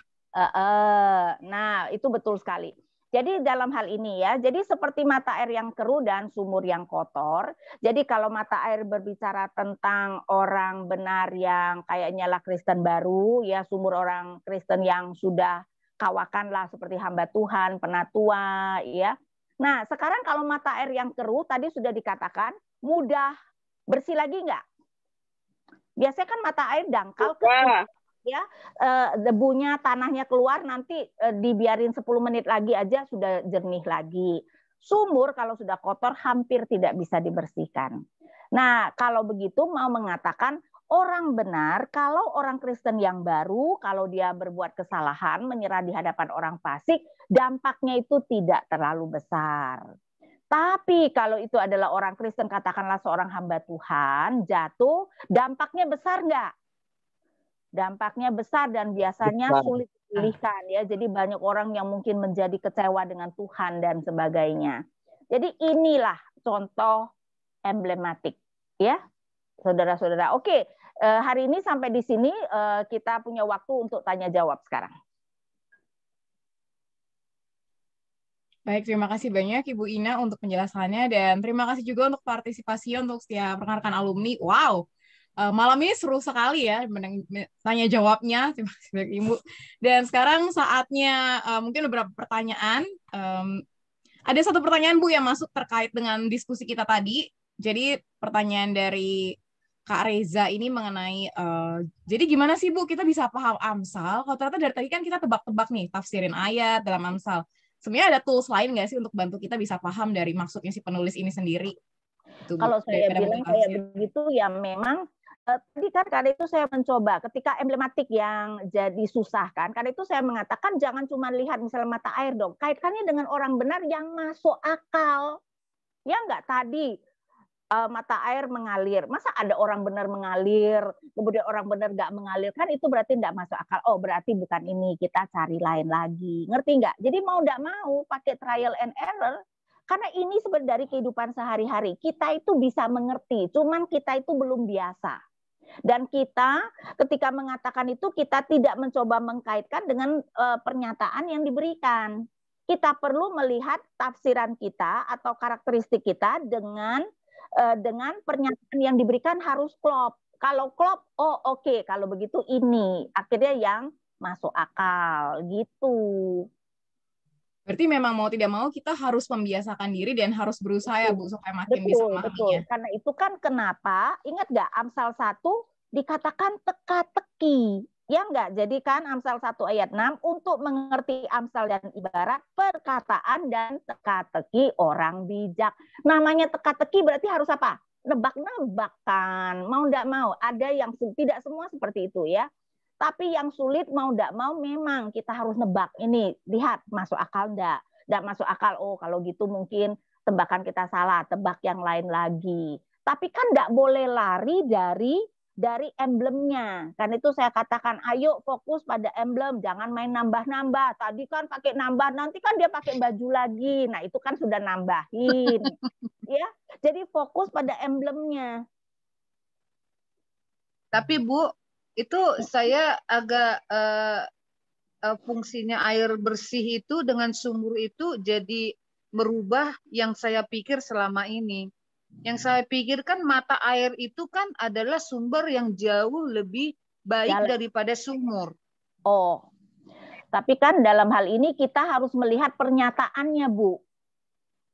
nah, itu betul sekali. Jadi dalam hal ini ya, jadi seperti mata air yang keruh dan sumur yang kotor. Jadi kalau mata air berbicara tentang orang benar yang kayaknya lah Kristen baru, ya sumur orang Kristen yang sudah kawakan lah seperti hamba Tuhan, penatua, ya. Nah sekarang kalau mata air yang keruh tadi sudah dikatakan mudah bersih lagi nggak? Biasanya kan mata air dangkal keruh. Ya, debunya tanahnya keluar nanti dibiarin 10 menit lagi aja sudah jernih lagi. Sumur kalau sudah kotor hampir tidak bisa dibersihkan. Nah, kalau begitu mau mengatakan orang benar kalau orang Kristen yang baru kalau dia berbuat kesalahan menyerah di hadapan orang fasik, dampaknya itu tidak terlalu besar. Tapi kalau itu adalah orang Kristen katakanlah seorang hamba Tuhan jatuh, dampaknya besar nggak? Dampaknya besar dan biasanya sulit dipulihkan ya. Jadi banyak orang yang mungkin menjadi kecewa dengan Tuhan dan sebagainya. Jadi inilah contoh emblematik ya, saudara-saudara. Oke, hari ini sampai di sini kita punya waktu untuk tanya jawab sekarang. Baik, terima kasih banyak Ibu Ina untuk penjelasannya dan terima kasih juga untuk partisipasi untuk setiap rekan-rekan alumni. Wow. Malam ini seru sekali ya tanya jawabnya, terima kasih banyak Ibu. Dan sekarang saatnya mungkin beberapa pertanyaan. Ada satu pertanyaan Bu yang masuk terkait dengan diskusi kita tadi. Jadi pertanyaan dari Kak Reza ini mengenai, jadi gimana sih Bu kita bisa paham Amsal? Kalau ternyata dari tadi kan kita tebak-tebak nih tafsirin ayat dalam Amsal. sebenarnya ada tools lain nggak sih untuk bantu kita bisa paham dari maksudnya si penulis ini sendiri? Itu, kalau saya bilang kayak begitu ya memang tadi kan karena itu saya mencoba ketika emblematik yang jadi susah kan, karena itu saya mengatakan jangan cuma lihat misalnya mata air dong, kaitkannya dengan orang benar yang masuk akal. Ya enggak tadi mata air mengalir, masa ada orang benar mengalir, kemudian orang benar nggak mengalir, kan itu berarti nggak masuk akal. Oh berarti bukan ini, kita cari lain lagi, ngerti nggak? Jadi mau nggak mau pakai trial and error, karena ini sebenarnya dari kehidupan sehari-hari kita itu bisa mengerti, cuman kita itu belum biasa. Dan kita ketika mengatakan itu kita tidak mencoba mengkaitkan dengan pernyataan yang diberikan. Kita perlu melihat tafsiran kita atau karakteristik kita dengan pernyataan yang diberikan harus klop. Kalau klop, oh oke, kalau begitu ini akhirnya yang masuk akal gitu. Berarti memang mau tidak mau kita harus membiasakan diri dan harus berusaha ya Bu supaya makin bisa memahaminya. Betul. Karena itu kan kenapa, ingat nggak Amsal 1 dikatakan teka-teki. Ya enggak, jadi kan Amsal 1 ayat 6 untuk mengerti Amsal dan ibarat perkataan dan teka-teki orang bijak. Namanya teka-teki berarti harus apa? Nebak-nebak kan. Mau enggak mau, ada yang tidak semua seperti itu ya. Tapi yang sulit mau enggak mau memang kita harus nebak. Ini lihat masuk akal enggak? Enggak masuk akal. Oh, kalau gitu mungkin tebakan kita salah, tebak yang lain lagi. Tapi kan enggak boleh lari dari emblemnya. Kan itu saya katakan, ayo fokus pada emblem, jangan main nambah-nambah. Tadi kan pakai nambah, nanti kan dia pakai baju lagi. Nah, itu kan sudah nambahin. Ya, jadi fokus pada emblemnya. Tapi Bu, itu saya agak fungsinya air bersih itu dengan sumur itu jadi merubah yang saya pikir selama ini. Yang saya pikirkan mata air itu kan adalah sumber yang jauh lebih baik daripada sumur. Oh, tapi kan dalam hal ini kita harus melihat pernyataannya, Bu.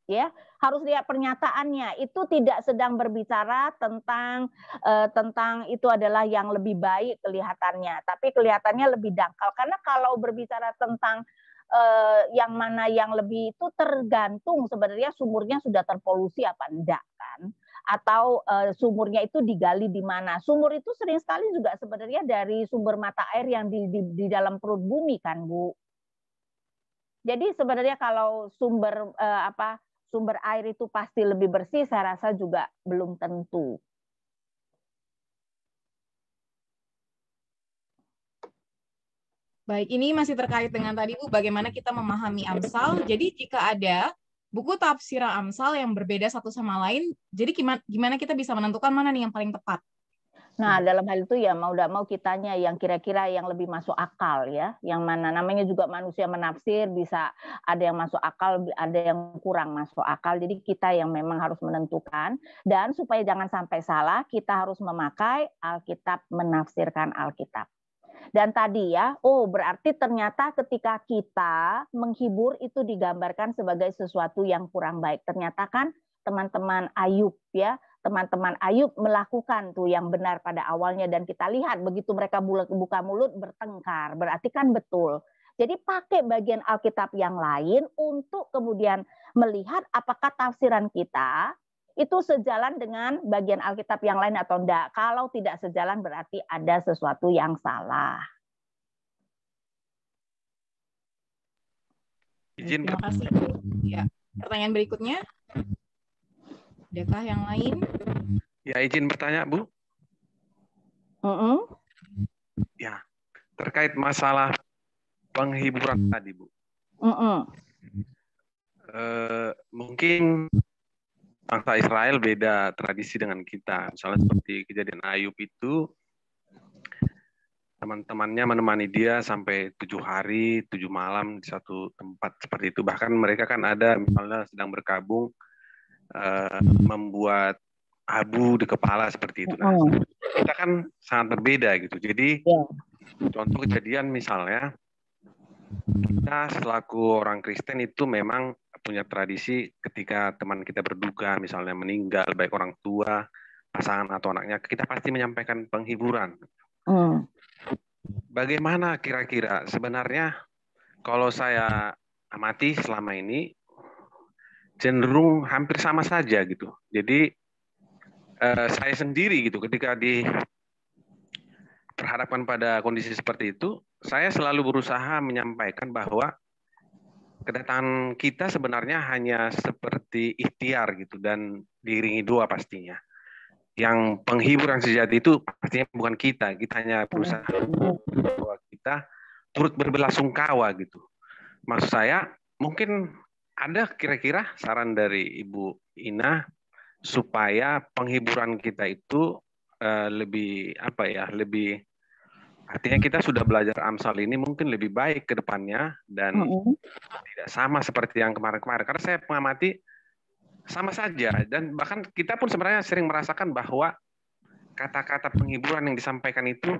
Ya, harus lihat pernyataannya. Itu tidak sedang berbicara tentang itu adalah yang lebih baik kelihatannya, tapi kelihatannya lebih dangkal. Karena kalau berbicara tentang yang mana yang lebih itu tergantung sebenarnya sumurnya sudah terpolusi apa enggak kan, atau sumurnya itu digali di mana. Sumur itu sering sekali juga sebenarnya dari sumber mata air yang di dalam perut bumi kan Bu. Jadi sebenarnya kalau sumber air itu pasti lebih bersih, saya rasa juga belum tentu. Baik, ini masih terkait dengan tadi Bu, bagaimana kita memahami Amsal. Jadi jika ada buku tafsiran Amsal yang berbeda satu sama lain, jadi gimana kita bisa menentukan mana nih yang paling tepat? Nah, dalam hal itu ya mau tidak mau kitanya yang kira-kira yang lebih masuk akal ya. Yang mana namanya juga manusia menafsir, bisa ada yang masuk akal, ada yang kurang masuk akal. Jadi kita yang memang harus menentukan. Dan supaya jangan sampai salah, kita harus memakai Alkitab, menafsirkan Alkitab. Dan tadi ya, berarti ternyata ketika kita menghibur itu digambarkan sebagai sesuatu yang kurang baik. Ternyata kan teman-teman Ayub ya, teman-teman Ayub melakukan tuh yang benar pada awalnya, dan kita lihat begitu mereka buka mulut bertengkar, berarti kan betul. Jadi pakai bagian Alkitab yang lain untuk kemudian melihat apakah tafsiran kita itu sejalan dengan bagian Alkitab yang lain atau enggak. Kalau tidak sejalan berarti ada sesuatu yang salah. Izin. Terima kasih. Ya. Pertanyaan berikutnya. Adakah yang lain? Ya, izin bertanya, Bu. Ya, terkait masalah penghiburan tadi, Bu. Mungkin bangsa Israel beda tradisi dengan kita. Misalnya seperti kejadian Ayub itu, teman-temannya menemani dia sampai 7 hari, 7 malam di satu tempat seperti itu. Bahkan mereka kan ada misalnya sedang berkabung, membuat abu di kepala seperti itu. Nah, kita kan sangat berbeda gitu. Jadi contoh kejadian misalnya, kita selaku orang Kristen itu memang punya tradisi ketika teman kita berduka, misalnya meninggal, baik orang tua, pasangan atau anaknya, kita pasti menyampaikan penghiburan. Bagaimana kira-kira sebenarnya kalau saya amati selama ini cenderung hampir sama saja gitu. Jadi saya sendiri gitu ketika diperhadapkan pada kondisi seperti itu, saya selalu berusaha menyampaikan bahwa kedatangan kita sebenarnya hanya seperti ikhtiar gitu dan diiringi doa pastinya. Yang penghibur yang sejati itu pastinya bukan kita hanya berusaha bahwa kita turut berbelasungkawa gitu. Maksud saya mungkin ada kira-kira saran dari Ibu Ina supaya penghiburan kita itu lebih lebih artinya kita sudah belajar Amsal ini mungkin lebih baik ke depannya dan tidak sama seperti yang kemarin-kemarin. Karena saya mengamati sama saja dan bahkan kita pun sebenarnya sering merasakan bahwa kata-kata penghiburan yang disampaikan itu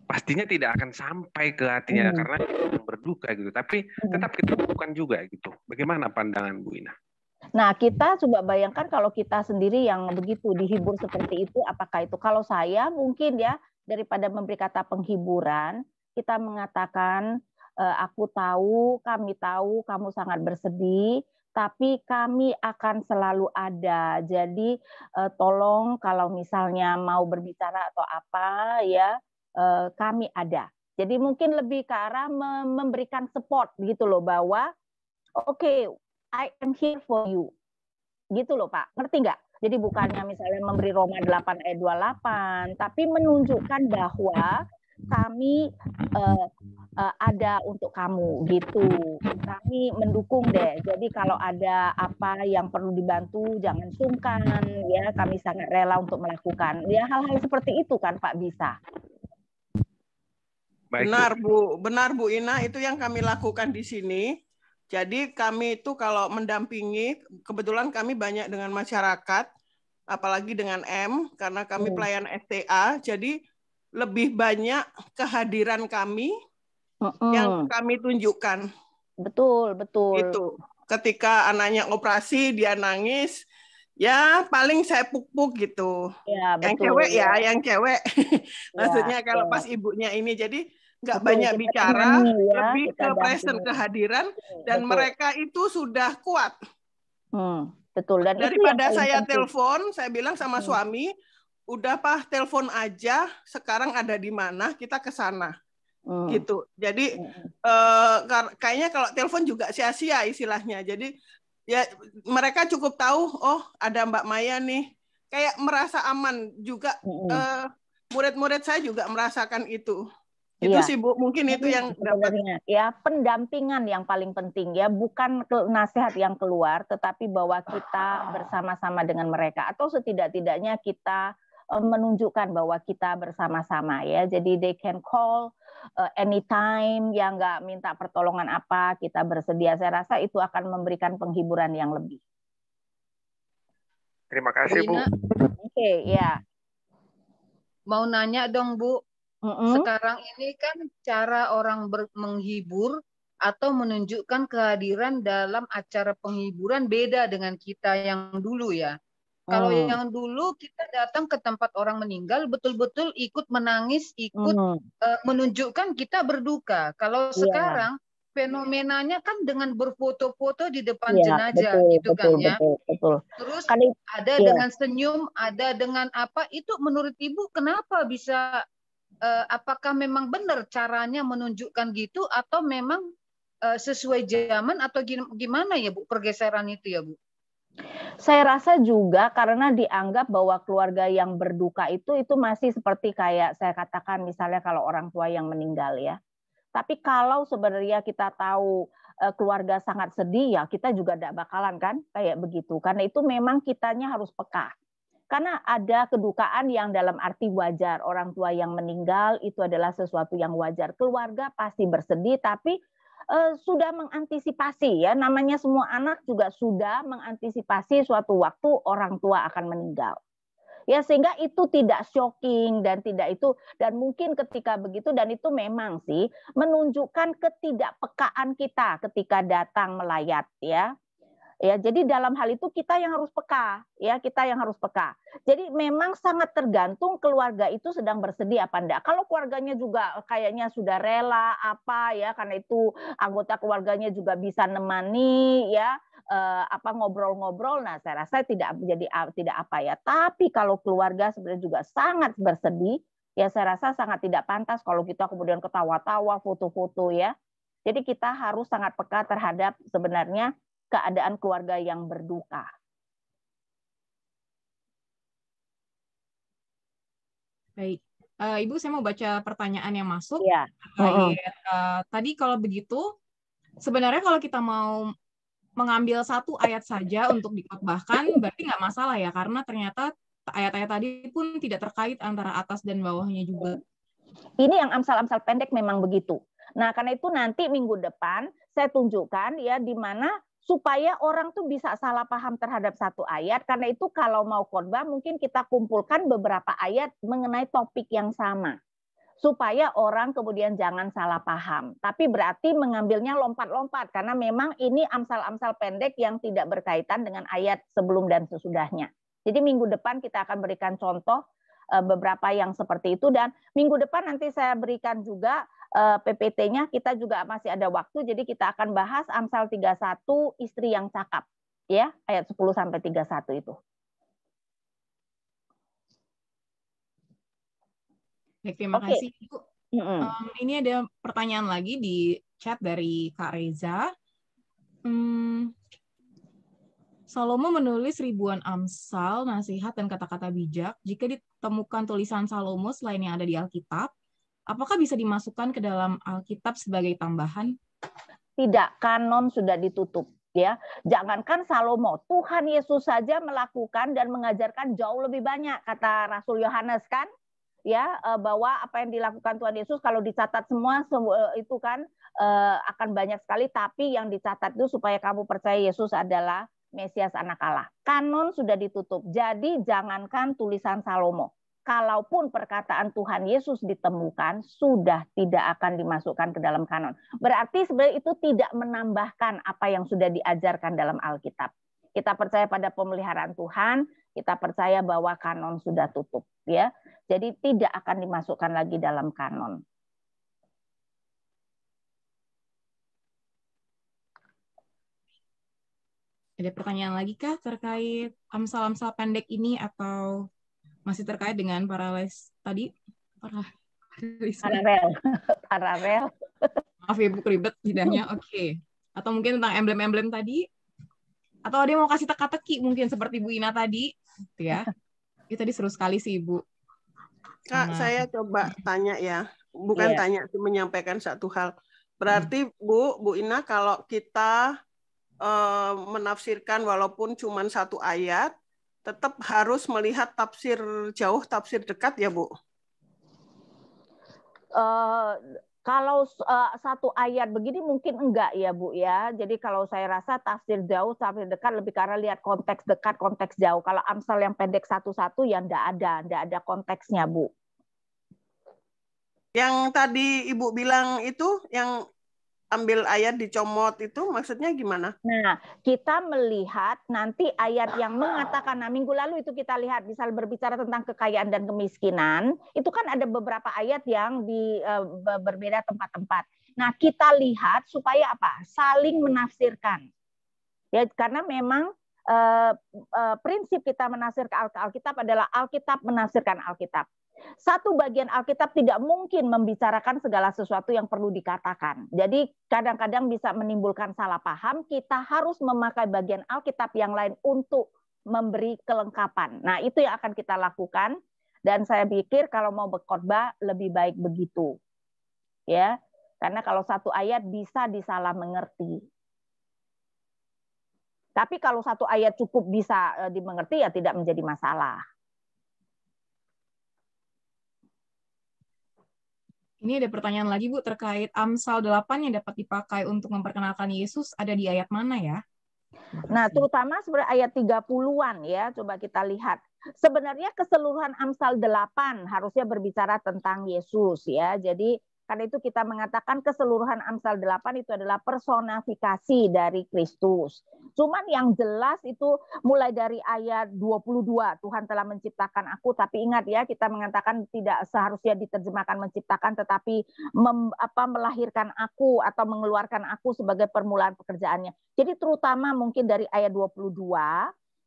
pastinya tidak akan sampai ke hatinya karena yang berduka gitu. Tapi tetap kita lakukan juga gitu. Bagaimana pandangan Bu Ina? Nah, kita coba bayangkan kalau kita sendiri yang begitu dihibur seperti itu, apakah itu? Kalau saya mungkin ya, daripada memberi kata penghiburan, kita mengatakan, aku tahu, kami tahu kamu sangat bersedih, tapi kami akan selalu ada. Jadi tolong kalau misalnya mau berbicara atau apa ya, kami ada. Jadi mungkin lebih ke arah memberikan support gitu loh, bahwa oke, I am here for you. Gitu loh Pak, ngerti nggak? Jadi bukannya misalnya memberi Roma 8 ayat 28, tapi menunjukkan bahwa kami ada untuk kamu gitu. Kami mendukung deh. Jadi kalau ada apa yang perlu dibantu, jangan sungkan ya. Kami sangat rela untuk melakukan. Ya hal-hal seperti itu kan Pak bisa. Benar Bu Ina, itu yang kami lakukan di sini. Jadi kami itu kalau mendampingi, kebetulan kami banyak dengan masyarakat, apalagi dengan M, karena kami pelayan STA, jadi lebih banyak kehadiran kami yang kami tunjukkan. Betul. Itu. Ketika anaknya operasi, dia nangis, ya paling saya puk-puk gitu. Ya, yang betul, cewek ya. Yang cewek. Maksudnya kalau pas ibunya ini, jadi nggak banyak bicara, ya, lebih ke present kehadiran, dan mereka itu sudah kuat. Betul. Dan daripada itu saya telepon, saya bilang sama suami, udah Pak, telepon aja, sekarang ada di mana, kita ke sana. Gitu. Jadi kayaknya kalau telepon juga sia-sia istilahnya. Jadi ya mereka cukup tahu, oh ada Mbak Maya nih, kayak merasa aman juga. Murid-murid saya juga merasakan itu. Itu sih Bu, mungkin itu yang dapat. Ya, pendampingan yang paling penting ya, bukan nasihat yang keluar, tetapi bahwa kita bersama-sama dengan mereka, atau setidak-tidaknya kita menunjukkan bahwa kita bersama-sama ya. Jadi they can call anytime, yang nggak minta pertolongan apa, kita bersedia. Saya rasa itu akan memberikan penghiburan yang lebih. Terima kasih Bu. Oke, ya. Mau nanya dong Bu. Sekarang ini kan cara orang menghibur atau menunjukkan kehadiran dalam acara penghiburan beda dengan kita yang dulu ya. Kalau yang dulu kita datang ke tempat orang meninggal betul-betul ikut menangis, ikut menunjukkan kita berduka. Kalau sekarang fenomenanya kan dengan berfoto-foto di depan jenazah gitu kan ya. Betul. Terus ada dengan senyum, ada dengan apa, itu menurut Ibu kenapa bisa apakah memang benar caranya menunjukkan gitu atau memang sesuai zaman atau gimana ya Bu pergeseran itu ya Bu? Saya rasa juga karena dianggap bahwa keluarga yang berduka itu masih seperti kayak saya katakan misalnya kalau orang tua yang meninggal ya. Tapi kalau sebenarnya kita tahu keluarga sangat sedih ya kita juga tidak bakalan kan kayak begitu. Karena itu memang kitanya harus peka. Karena ada kedukaan yang dalam arti wajar. Orang tua yang meninggal itu adalah sesuatu yang wajar. Keluarga pasti bersedih, tapi sudah mengantisipasi ya. Namanya semua anak juga sudah mengantisipasi suatu waktu orang tua akan meninggal. Ya sehingga itu tidak shocking dan tidak itu, dan mungkin ketika begitu, dan itu memang sih menunjukkan ketidakpekaan kita ketika datang melayat ya. Ya, jadi dalam hal itu kita yang harus peka, ya, kita yang harus peka. Jadi memang sangat tergantung keluarga itu sedang bersedia apa enggak. Kalau keluarganya juga kayaknya sudah rela apa ya, karena itu anggota keluarganya juga bisa nemani ya, apa ngobrol-ngobrol. Nah, saya rasa tidak apa ya. Tapi kalau keluarga sebenarnya juga sangat bersedih, ya saya rasa sangat tidak pantas kalau kita kemudian ketawa-tawa, foto-foto ya. Jadi kita harus sangat peka terhadap sebenarnya keadaan keluarga yang berduka. Baik, Ibu, saya mau baca pertanyaan yang masuk. Ya. Tadi kalau begitu, sebenarnya kalau kita mau mengambil satu ayat saja untuk dikhotbahkan, berarti nggak masalah ya, karena ternyata ayat-ayat tadi pun tidak terkait antara atas dan bawahnya juga. Ini yang Amsal-Amsal pendek memang begitu. Nah, karena itu nanti minggu depan saya tunjukkan ya di mana supaya orang tuh bisa salah paham terhadap satu ayat. Karena itu kalau mau khotbah mungkin kita kumpulkan beberapa ayat mengenai topik yang sama. Supaya orang kemudian jangan salah paham. Tapi berarti mengambilnya lompat-lompat. Karena memang ini amsal-amsal pendek yang tidak berkaitan dengan ayat sebelum dan sesudahnya. Jadi minggu depan kita akan berikan contoh beberapa yang seperti itu. Dan minggu depan nanti saya berikan juga PPT-nya, kita juga masih ada waktu, jadi kita akan bahas Amsal 31 istri yang cakap, ya ayat 10 sampai 31 itu. Baik, terima kasih Ibu. Ini ada pertanyaan lagi di chat dari Kak Reza. Salomo menulis ribuan amsal, nasihat, dan kata-kata bijak. Jika ditemukan tulisan Salomo selain yang ada di Alkitab, apakah bisa dimasukkan ke dalam Alkitab sebagai tambahan? Tidak, kanon sudah ditutup. Ya, jangankan Salomo, Tuhan Yesus saja melakukan dan mengajarkan jauh lebih banyak, kata Rasul Yohanes kan, ya bahwa apa yang dilakukan Tuhan Yesus kalau dicatat semua itu kan akan banyak sekali. Tapi yang dicatat itu supaya kamu percaya Yesus adalah Mesias Anak Allah. Kanon sudah ditutup. Jadi jangankan tulisan Salomo. Kalaupun perkataan Tuhan Yesus ditemukan, sudah tidak akan dimasukkan ke dalam kanon. Berarti sebenarnya itu tidak menambahkan apa yang sudah diajarkan dalam Alkitab. Kita percaya pada pemeliharaan Tuhan, kita percaya bahwa kanon sudah tutup, ya. Jadi tidak akan dimasukkan lagi dalam kanon. Ada pertanyaan lagi kah terkait amsal-amsal pendek ini atau masih terkait dengan paralel tadi? Paralel. Maaf ya Bu, ribet lidahnya. Oke. Atau mungkin tentang emblem-emblem tadi? Atau ada yang mau kasih teka-teki mungkin seperti Bu Ina tadi? Ya. Itu tadi seru sekali sih Ibu. Kak, saya coba tanya ya. Bukan tanya, menyampaikan satu hal. Berarti Bu Ina, kalau kita menafsirkan walaupun cuma satu ayat, tetap harus melihat tafsir jauh, tafsir dekat ya Bu? Kalau satu ayat begini mungkin enggak ya Bu ya. Jadi kalau saya rasa tafsir jauh, tafsir dekat lebih karena lihat konteks dekat, konteks jauh. Kalau Amsal yang pendek satu-satu ya enggak ada konteksnya Bu. Yang tadi Ibu bilang itu yang ambil ayat dicomot itu maksudnya gimana? Nah, kita melihat nanti ayat yang mengatakan, nah minggu lalu itu kita lihat, misal berbicara tentang kekayaan dan kemiskinan, itu kan ada beberapa ayat yang berbeda tempat-tempat. Nah, kita lihat supaya apa? Saling menafsirkan. Ya, karena memang prinsip kita menafsirkan Alkitab adalah Alkitab menafsirkan Alkitab. Satu bagian Alkitab tidak mungkin membicarakan segala sesuatu yang perlu dikatakan. Jadi kadang-kadang bisa menimbulkan salah paham. Kita harus memakai bagian Alkitab yang lain untuk memberi kelengkapan. Nah, itu yang akan kita lakukan. Dan saya pikir kalau mau berkhotbah lebih baik begitu. Ya, karena kalau satu ayat bisa disalah mengerti. Tapi kalau satu ayat cukup bisa dimengerti ya tidak menjadi masalah. Ini ada pertanyaan lagi Bu terkait Amsal 8 yang dapat dipakai untuk memperkenalkan Yesus ada di ayat mana ya? Nah, terutama sebenarnya ayat 30-an ya, coba kita lihat. Sebenarnya keseluruhan Amsal 8 harusnya berbicara tentang Yesus ya. Jadi karena itu kita mengatakan keseluruhan Amsal 8 itu adalah personifikasi dari Kristus. Cuman yang jelas itu mulai dari ayat 22, Tuhan telah menciptakan aku, tapi ingat ya, kita mengatakan tidak seharusnya diterjemahkan menciptakan, tetapi melahirkan aku atau mengeluarkan aku sebagai permulaan pekerjaannya. Jadi terutama mungkin dari ayat 22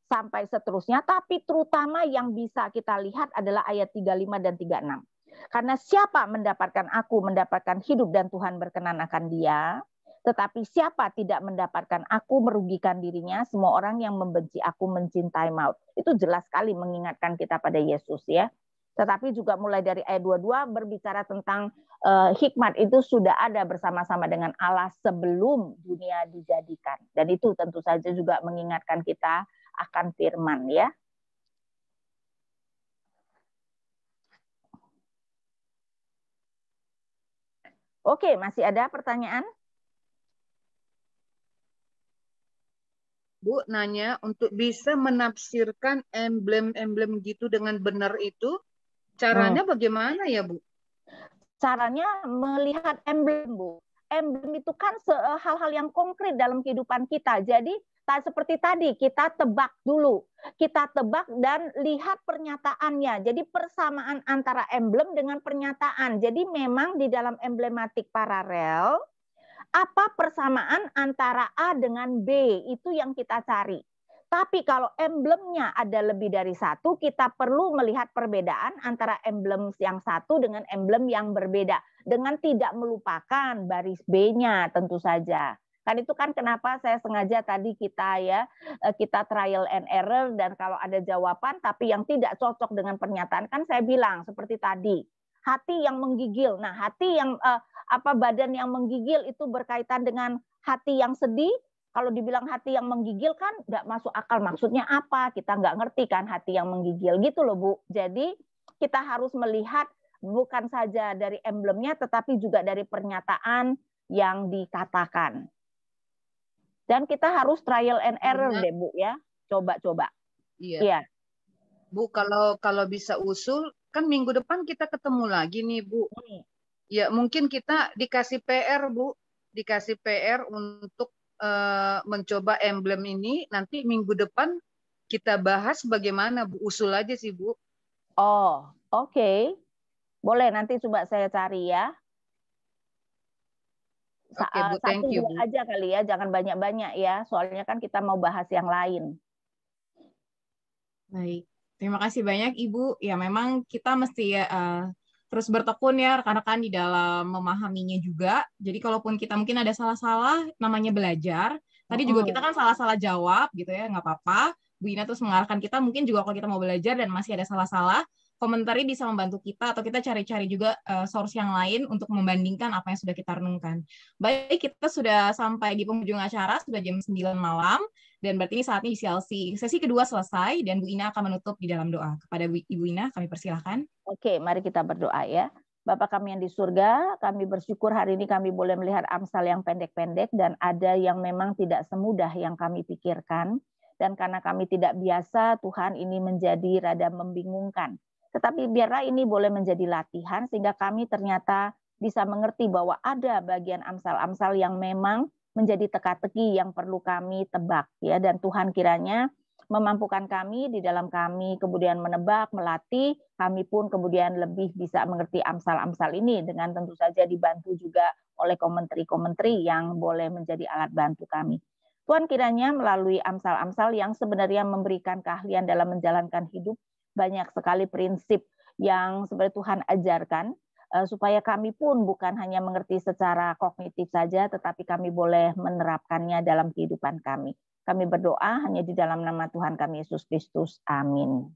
sampai seterusnya, tapi terutama yang bisa kita lihat adalah ayat 35 dan 36. Karena siapa mendapatkan aku, mendapatkan hidup dan Tuhan berkenan akan dia. Tetapi siapa tidak mendapatkan aku, merugikan dirinya. Semua orang yang membenci aku mencintai maut. Itu jelas sekali mengingatkan kita pada Yesus ya. Tetapi juga mulai dari ayat 22 berbicara tentang hikmat itu sudah ada bersama-sama dengan Allah sebelum dunia dijadikan. Dan itu tentu saja juga mengingatkan kita akan firman ya. Oke, masih ada pertanyaan? Bu, nanya untuk bisa menafsirkan emblem-emblem gitu dengan benar itu, caranya bagaimana ya, Bu? Caranya melihat emblem, Bu. Emblem itu kan hal-hal yang konkret dalam kehidupan kita. Jadi seperti tadi, kita tebak dulu. Kita tebak dan lihat pernyataannya. Jadi persamaan antara emblem dengan pernyataan. Jadi memang di dalam emblematik paralel, apa persamaan antara A dengan B, itu yang kita cari. Tapi kalau emblemnya ada lebih dari satu, kita perlu melihat perbedaan antara emblem yang satu dengan emblem yang berbeda. Dengan tidak melupakan baris B-nya tentu saja. Kan itu kan kenapa saya sengaja tadi kita trial and error, dan kalau ada jawaban tapi yang tidak cocok dengan pernyataan, kan saya bilang seperti tadi, hati yang menggigil. Nah, hati yang badan yang menggigil itu berkaitan dengan hati yang sedih. Kalau dibilang hati yang menggigil kan nggak masuk akal, maksudnya apa? Kita nggak ngerti kan hati yang menggigil gitu loh Bu. Jadi kita harus melihat bukan saja dari emblemnya tetapi juga dari pernyataan yang dikatakan. Dan kita harus trial and error deh Bu ya, coba-coba. Iya. Iya. Bu, kalau bisa usul, kan minggu depan kita ketemu lagi nih Bu. Ya mungkin kita dikasih PR Bu, dikasih PR untuk mencoba emblem ini. Nanti minggu depan kita bahas bagaimana Bu, usul aja sih Bu. Oh, oke. Boleh, nanti coba saya cari ya. Oke, Bu, thank you, Bu. Aja kali ya, jangan banyak-banyak ya. Soalnya kan kita mau bahas yang lain. Baik, terima kasih banyak Ibu. Ya memang kita mesti terus bertekun ya rekan-rekan di dalam memahaminya juga. Jadi kalaupun kita mungkin ada salah-salah, namanya belajar. Tadi juga kita kan salah-salah jawab gitu ya, nggak apa-apa. Bu Ina terus mengarahkan kita, mungkin juga kalau kita mau belajar dan masih ada salah-salah, komentari bisa membantu kita, atau kita cari-cari juga source yang lain untuk membandingkan apa yang sudah kita renungkan. Baik, kita sudah sampai di penghujung acara, sudah jam 9 malam, dan berarti ini saatnya sesi kedua selesai, dan Bu Ina akan menutup di dalam doa. Kepada Ibu Ina, kami persilahkan. Oke, mari kita berdoa ya. Bapak kami yang di surga, kami bersyukur hari ini kami boleh melihat Amsal yang pendek-pendek, dan ada yang memang tidak semudah yang kami pikirkan. Dan karena kami tidak biasa, Tuhan, ini menjadi rada membingungkan. Tetapi biarlah ini boleh menjadi latihan sehingga kami ternyata bisa mengerti bahwa ada bagian Amsal-Amsal yang memang menjadi teka-teki yang perlu kami tebak ya, dan Tuhan kiranya memampukan kami di dalam kami kemudian menebak, melatih, kami pun kemudian lebih bisa mengerti Amsal-Amsal ini dengan tentu saja dibantu juga oleh komentari-komentari yang boleh menjadi alat bantu kami. Tuhan kiranya melalui Amsal-Amsal yang sebenarnya memberikan keahlian dalam menjalankan hidup, banyak sekali prinsip yang sebenarnya Tuhan ajarkan, supaya kami pun bukan hanya mengerti secara kognitif saja, tetapi kami boleh menerapkannya dalam kehidupan kami. Kami berdoa hanya di dalam nama Tuhan kami Yesus Kristus. Amin.